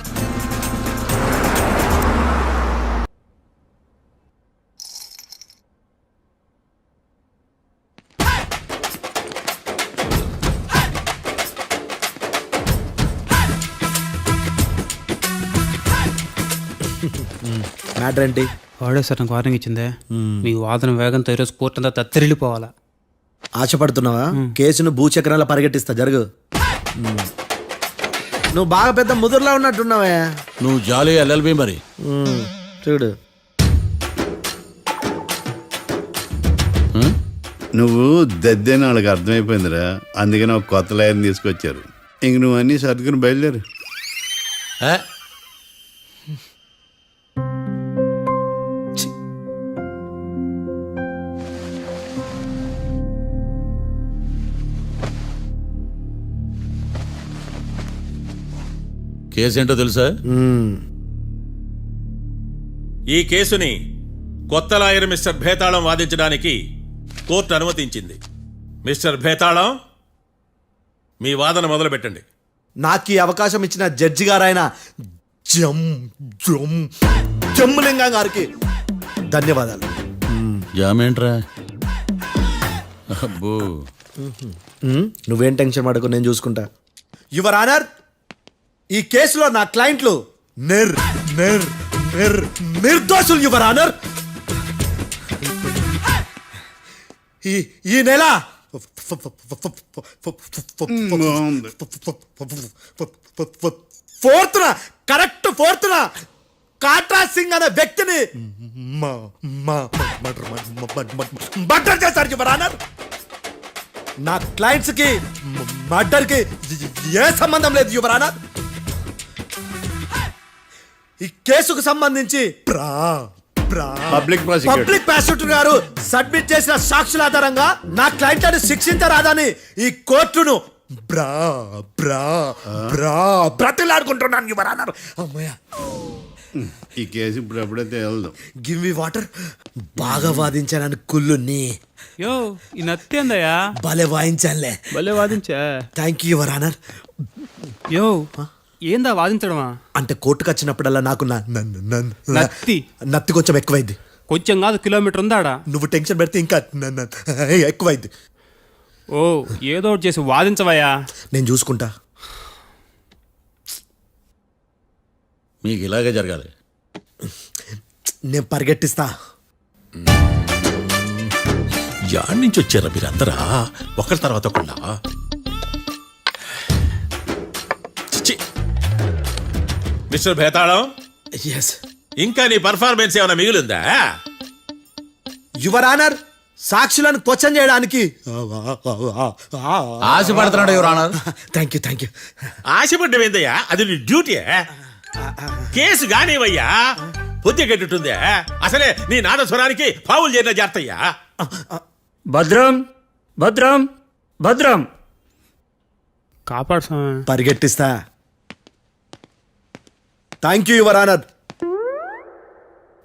మ్యాటర్ ఏంటి? వాడే సార్ నాకు వార్నింగ్ ఇచ్చిందే. మీ వాదన వేగంతో ఈరోజు కోర్టు అంతా తత్తరిల్లిపోవాలా. ఆశపడుతున్నావా? కేసును భూచక్రాల పరిగెట్టిస్తా. జరుగు. నువ్వు బాగా పెద్ద ముదురులా ఉన్నట్టున్నావే. నువ్వు జాలి ఎల్ఎల్బి మరి. చూడు, నువ్వు దద్దేని వాళ్ళకి అర్థమైపోయిందిరా. అందుకని ఒక కొత్త లాయర్ని తీసుకొచ్చారు. ఇంక నువ్వు అన్నీ సర్దుకుని బయలుదేరు. కేసు ఏంటో తెలుసా? ఈ కేసుని కొత్త లాయర్ మిస్టర్ భేతాళం వాదించడానికి కోర్టు అనుమతించింది. మిస్టర్ భేతాళం, మీ వాదన మొదలు పెట్టండి. నాకు ఈ అవకాశం ఇచ్చిన జడ్జి గారైన జమ్ములింగం గారికి ధన్యవాదాలు. జామేంట్రా? అబ్బో, నువ్వేం టెన్షన్ పడకు, నేను చూసుకుంటా. యువర్ ఆనర్, ఈ కేసులో నా క్లయింట్లు నిర్దోషులు యువర్ ఆనర్. ఈ నెల 4th correct 4th Katra Singh అనే వ్యక్తిని మర్డర్ చేశారు యువర్ ఆనర్. నా క్లయింట్స్ కి మర్డర్ కి ఏ సంబంధం లేదు యువర్ ఆనర్. ఈ కేసుకు సంబంధించి పబ్లిక్ ప్రాసిక్యూటర్ పబ్లిక్ ప్రాసిక్యూటర్ గారు సబ్మిట్ చేసిన సాక్షుల ఆధారంగా నా క్లయింట్లను శిక్షించరాదని ఈ కోర్టును బ్రతిలాడుకుంటున్నాను యువర్ ఆనర్. అమ్మయ్య, ఈ కేసు ఇప్పుడు ఎప్పుడైతే వెళ్దాం. Give me water. బాగా వాదించానని కుళ్ళుని యో ఈ నత్తేందయ్యా భలే వాయించానులే. భలే వాదించా. Thank you your honour. యో ఏందా వాదించడమా? అంటే కోర్టుకు వచ్చినప్పుడల్లా నాకు నత్తి కొంచెం ఎక్కువైంది. కొంచెం కాదు, కిలోమీటర్ ఉందాడా. నువ్వు టెన్షన్ పెడితే ఇంకా ఎక్కువైంది. ఓ ఏదో ఒకటి చేసి వాదించవయ్యా. నేను చూసుకుంటా. మీకు ఇలాగే జరగాలి. నేను పరిగెట్టిస్తా. యాడ్ నుంచి వచ్చారా మీరందరా ఒకరి తర్వాత ఒకళ్ళ? మిస్టర్ భేతాళం, ఎస్ ఇంకా నీ పర్ఫార్మెన్స్ ఏమైనా మిగిలిందా? యువర్ ఆనర్, సాక్షులను క్వశ్చన్ చేయడానికి ఆశపడుతున్నాడు యువర్ ఆనర్. Thank you. ఆశపడ్డం ఏందయ్యా, అది నీ డ్యూటీ. కేసు గానివయ్యా, బుద్ధి గట్టుందే. అసలే నీ నాదస్వరానికి పావులు చేరిన జాగ్రత్తయ్యా. భద్రం భద్రం భద్రం. కాపాడు స్వామి. పరిగెట్టిస్తా. Thank you your honour.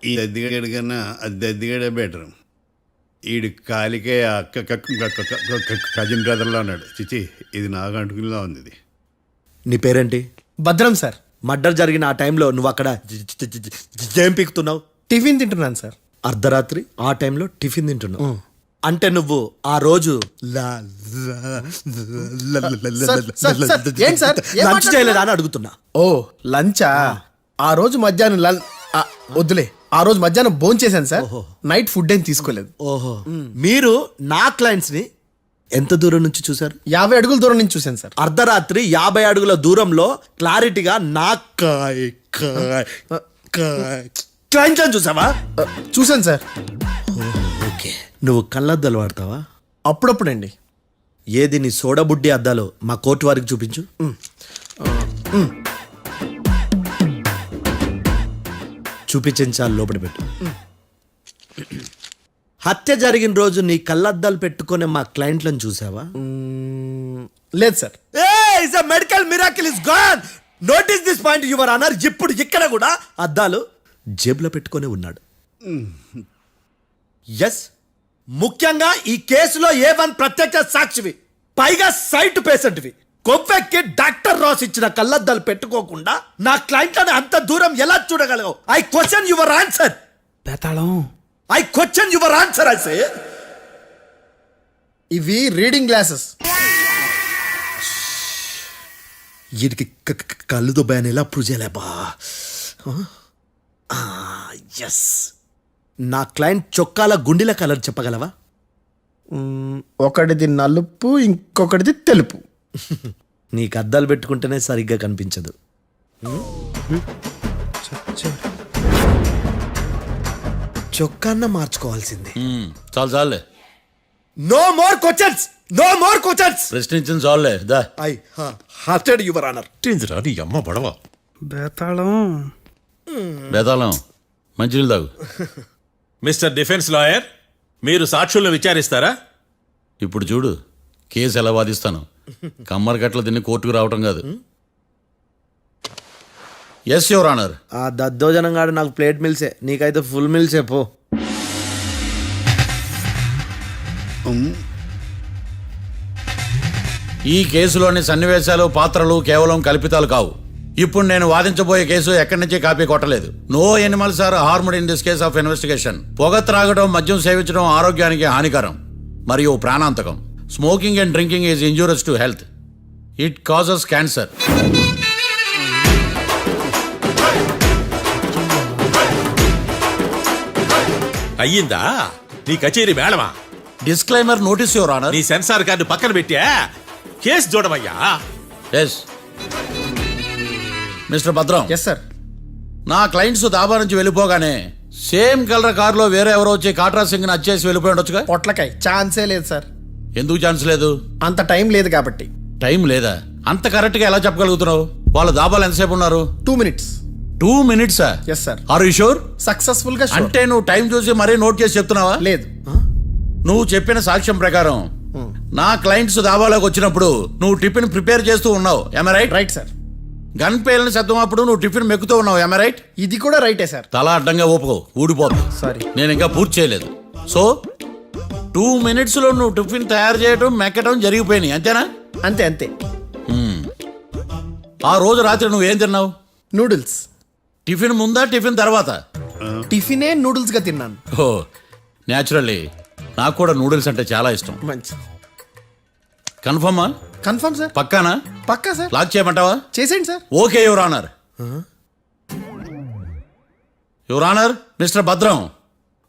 ఈ దద్దిగడి కన్నా అది దద్దిగడే బెటర్. ఈడు కాలికే కజిన్ బ్రదర్లో అన్నాడు. చిచి, ఇది నాకు అంటుకునిలా ఉంది. ఇది నీ పేరేంటి? భద్రం సార్. మర్డర్ జరిగిన ఆ టైంలో నువ్వు అక్కడ ఏం పీకుతున్నావు? టిఫిన్ తింటున్నాను సార్. అర్ధరాత్రి ఆ టైంలో టిఫిన్ తింటున్నావు అంటే నువ్వు ఆ రోజు లంచ్ చేయలేదా అని అడుగుతున్నా. ఓ లంచా? ఆ రోజు మధ్యాహ్నం వద్దులే, ఆ రోజు మధ్యాహ్నం భోజనం చేశాను సార్. నైట్ ఫుడ్ ఏం తీసుకోలేదు. ఓహో, మీరు నా క్లయింట్స్ ని ఎంత దూరం నుంచి చూసారు? 50 అడుగుల దూరం నుంచి చూశాను సార్. అర్ధరాత్రి 50 అడుగుల దూరంలో క్లారిటీగా నా క్లయింట్లను చూసావా? చూశాను సార్. ఓకే, నువ్వు కళ్ళద్దాలు వాడతావా? అప్పుడప్పుడండి. ఏది నీ సోడబుడ్డి అద్దాలు మా కోర్టు వారికి చూపించు. చూపించాలి, లోపల పెట్టు. హత్య జరిగిన రోజు నీ కళ్ళద్దాలు పెట్టుకునే మా క్లయింట్లను చూసావా? లేదు sir. Medical miracle is gone. Notice this point your honour. ఇప్పుడు ఇక్కడ కూడా అద్దాలు జేబులో పెట్టుకునే ఉన్నాడు. ఎస్, ముఖ్యంగా ఈ కేసులో A1 ప్రత్యక్ష సాక్షివి, పైగా సైట్ పేషెంట్వి. కొవ్వెక్కి డాక్టర్ రాస్ ఇచ్చిన కళ్ళద్దాలు పెట్టుకోకుండా నా క్లయింట్లను అంత దూరం ఎలా చూడగలవు? I question your answer. Bethalam, I question your answer. I say ఇవి రీడింగ్ గ్లాసెస్. వీటికి కళ్ళుతో భయాన్ని ఎలా ప్రూవ్ చేయలేబా? ఎస్, నా క్లయింట్ చొక్కాల గుండెల కలర్ చెప్పగలవా? ఒకటిది నలుపు, ఇంకొకటిది తెలుపు. నీకు అద్దాలు పెట్టుకుంటేనే సరిగ్గా కనిపించదు. చొక్కాన్న మార్చుకోవాల్సింది. చాలు చాలే. No more questions, no more questions. ప్రశ్నించిన చాలులే. దా ఐ హార్టెడ్ యువర్ ఆనర్. నీ అమ్మ పడవ. బేతాళం, బేతాళం, మంచినీళ్ళు తాగు. మిస్టర్ డిఫెన్స్ లాయర్, మీరు సాక్షులను విచారిస్తారా? ఇప్పుడు చూడు కేసు ఎలా వాదిస్తాను. కమ్మరి కట్ల తిని కోర్టుకు రావటం కాదు. Yes your honour. ఆ దద్దోజనం గాడు నాకు ప్లేట్ మిల్సే, నీకైతే ఫుల్ మిల్సే పో. ఈ కేసులోని సన్నివేశాలు, పాత్రలు కేవలం కల్పితాలు కావు. ఇప్పుడు నేను వాదించబోయే కేసు ఎక్కడి నుంచి కాపీ కొట్టలేదు. No animals are harmed in this case of investigation. పొగ త్రాగడం, మద్యం సేవించడం ఆరోగ్యానికి హానికరం మరియు ప్రాణాంతకం. Smoking and drinking is injurious to health. It causes cancer. అయ్యిందా నీ కచేరీ మేడమా? Disclaimer notice your honour. నీ సెన్సార్ కార్డు పక్కన పెట్టా కేసు చూడమయ్యా. Yes mister Bhadram. Yes sir. నా క్లయింట్స్ దాబా నుంచి వెళ్ళిపోగానే సేమ్ కలర్ కారులో వేరే ఎవరో వచ్చి కాట్రా సింగ్ ని వచ్చేసి వెళ్ళిపోయి ఉండొచ్చుగా. పొట్లకాయ ఛాన్సే లేదు సార్. ఎందుకు ఛాన్స్ లేదు? అంత టైం లేదు కాబట్టి. టైం లేదా? అంత కరెక్ట్ గా ఎలా చెప్పగలుగుతున్నావు? వాళ్ళ దాబాలు ఎంతసేపు ఉన్నారు? 2 minutes. 2 minutes? Yes sir. Are you sure? Successful గా sure. అంటే నువ్వు టైం చూసి మరీ నోట్ చేసి చెప్తున్నావా? లేదు. నువ్వు చెప్పిన సాక్ష్యం ప్రకారం నా క్లయింట్స్ దాబాలోకి వచ్చినప్పుడు నువ్వు టిఫిన్ ప్రిపేర్ చేస్తూ ఉన్నావు. Am I right? Right sir. Gun పేలిన శబ్దం అప్పుడు నువ్వు టిఫిన్ మెక్కుతూ ఉన్నావు. Am I right? ఇది కూడా రైటే సార్. తల అడ్డంగా ఊపుకో, ఊడిపోతుంది. సారీ. నేను ఇంకా పూర్తి చేయలేదు. సో 2 minutes లో నువ్వు టిఫిన్ తయారు చేయడం మెక్కడం జరిగిపోయినాయి, అంతేనా? అంతే అంతే. ఆ రోజు రాత్రి నువ్వేం తిన్నావు? నూడిల్స్. టిఫిన్ ముందా టిఫిన్ తర్వాత? టిఫినే నూడిల్స్ గా తిన్నాను. ఓ న్యాచురల్లీ నాకు కూడా నూడిల్స్ అంటే చాలా ఇష్టం. మంచి. కన్ఫర్మా? Confirm sir. పక్కానా? పక్కా సార్. లాక్ చేయమంటావా? చేసేయండి sir. Okay your honour. Your honour, mister Bhadram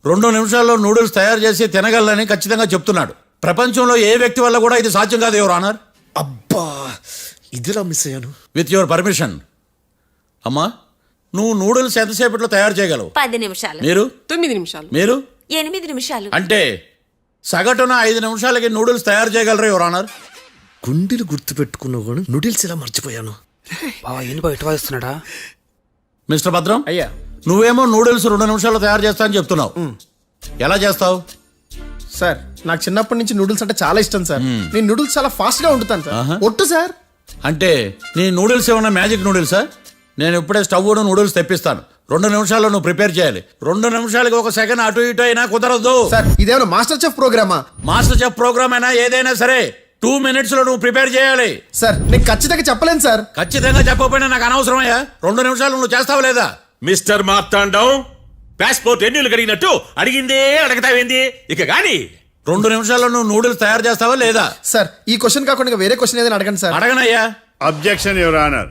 2 నిమిషాల్లో నూడిల్స్ తయారు చేసి తినగలని ఖచ్చితంగా చెప్తున్నాడు. ప్రపంచంలో ఏ వ్యక్తి వల్ల కూడా ఇది సాధ్యం కాదు యువర్ ఆనర్. అబ్బా, ఇదిలా మిస్ అయ్యాను. With your permission. అమ్మా, నువ్వు నూడిల్స్ ఎంతసేపట్లో తయారు చేయగలవు? 10 నిమిషాలు. మీరు? 9 నిమిషాలు. మీరు? 8 నిమిషాలు. అంటే సగటున 5 నిమిషాలకి నూడిల్స్ తయారు చేయగలరు యువర్ ఆనర్. గుండెలు గుర్తు పెట్టుకున్నావు కానీ నూడిల్స్ ఇలా మర్చిపోయాను. ఇటువస్తున్నాడా? మిస్టర్ భద్రం, అయ్యా, నువ్వేమో నూడిల్స్ 2 నిమిషాల్లో తయారు చేస్తా అని చెప్తున్నావు. ఎలా చేస్తావు? సార్ నాకు చిన్నప్పటి నుంచి నూడిల్స్ అంటే చాలా ఇష్టం సార్. నేను నూడిల్స్ చాలా ఫాస్ట్ గా వండుతాను సార్. ఒట్టు సార్. అంటే నీ నూడిల్స్ ఏమన్నా మ్యాజిక్ నూడిల్సా? నేను ఇప్పుడే స్టవ్ నూడిల్స్ తెప్పిస్తాను. 2 నిమిషాల్లో నువ్వు ప్రిపేర్ చేయాలి. 2 నిమిషాలకి 1 సెకండ్ అటు ఇటు అయినా కుదరదు సార్. ఇదేమైనా మాస్టర్ చెఫ్ ప్రోగ్రామా? మాస్టర్ చెఫ్ ప్రోగ్రామ్ అయినా ఏదైనా సరే 2 minutes లో నువ్వు ప్రిపేర్ చేయాలి. సార్ నేను ఖచ్చితంగా చెప్పలేను సార్. ఖచ్చితంగా చెప్పకపోయినా నాకు అనవసరమయ్యా. 2 నిమిషాలు నువ్వు చేస్తావు లేదా? మిస్టర్ మార్తాండం, పాస్పోర్ట్ ఎన్నిళ్ళు కడిగినట్టు అడిగిందే అడగతావేంది? ఇక గాని 2 నిమిషాల్లో నువ్వు నూడిల్స్ తయారు చేస్తావా లేదా? సార్ ఈ క్వశ్చన్ కాకుండా ఇంకా వేరే క్వశ్చన్ ఏదైనా అడగండి సార్. అడగనయ్యా. Objection your honour.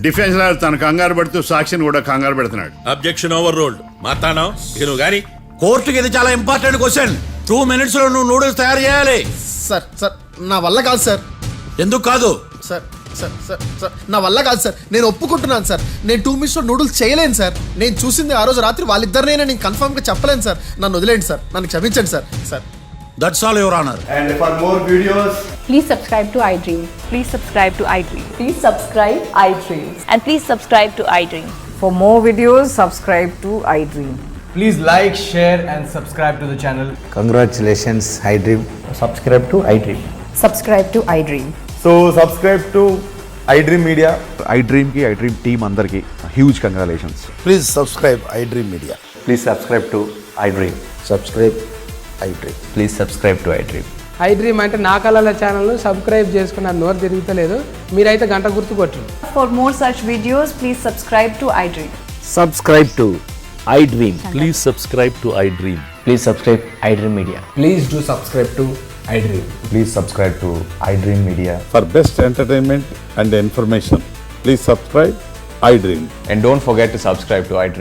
Defence lawyer తన కంగారు పడుతూ సాక్షిని కూడా కంగారు పెడుతున్నాడు. Objection over ruled. మార్తాండం, ఇక నువ్వు గాని. కోర్టుకి ఇది చాలా ఇంపార్టెంట్ క్వశ్చన్. 2 minutes లో నువ్వు నూడిల్స్ తయారు చేయాలి. సార్ సార్ నా వల్ల కాదు సార్. ఎందుకు కాదు? సార్ సార్ సార్ సార్ నా వల్ల కాదు సార్. నేను ఒప్పుకుంటున్నాను సార్. నేను 2 minutes లో నూడిల్స్ చేయలేను సార్. నేను చూసింది ఆ రోజు రాత్రి వాళ్ళిద్దరినైనా నేను కన్ఫర్మ్ గా చెప్పలేను సార్. నన్ను వదిలేండి సార్. నన్ను క్షమించండి sir. Sir that's all your honour. And for more videos, Please subscribe to iDream. Please subscribe to iDream. Please subscribe iDream. And please subscribe to iDream. For more videos, subscribe to iDream. Please like, share and subscribe to the channel. Congratulations iDream. Subscribe to iDream. Subscribe to iDream. So subscribe to iDream Media. iDream ki iDream team andarki huge congratulations. Please subscribe iDream media. Please subscribe to iDream. Subscribe iDream. Please subscribe to iDream. iDream అంటే నా కళల ఛానల్ సబ్స్క్రైబ్ చేసుకున్న నోరు తిరుగుతలేదు. మీరైతే గంట గుర్తు కొట్టండి. For more such videos, please subscribe to iDream. Subscribe to iDream. Please subscribe to iDream. Please subscribe iDream Media. Please do subscribe to iDream. Please subscribe to iDream Media. For best entertainment and information, please subscribe iDream. And don't forget to subscribe to iDream.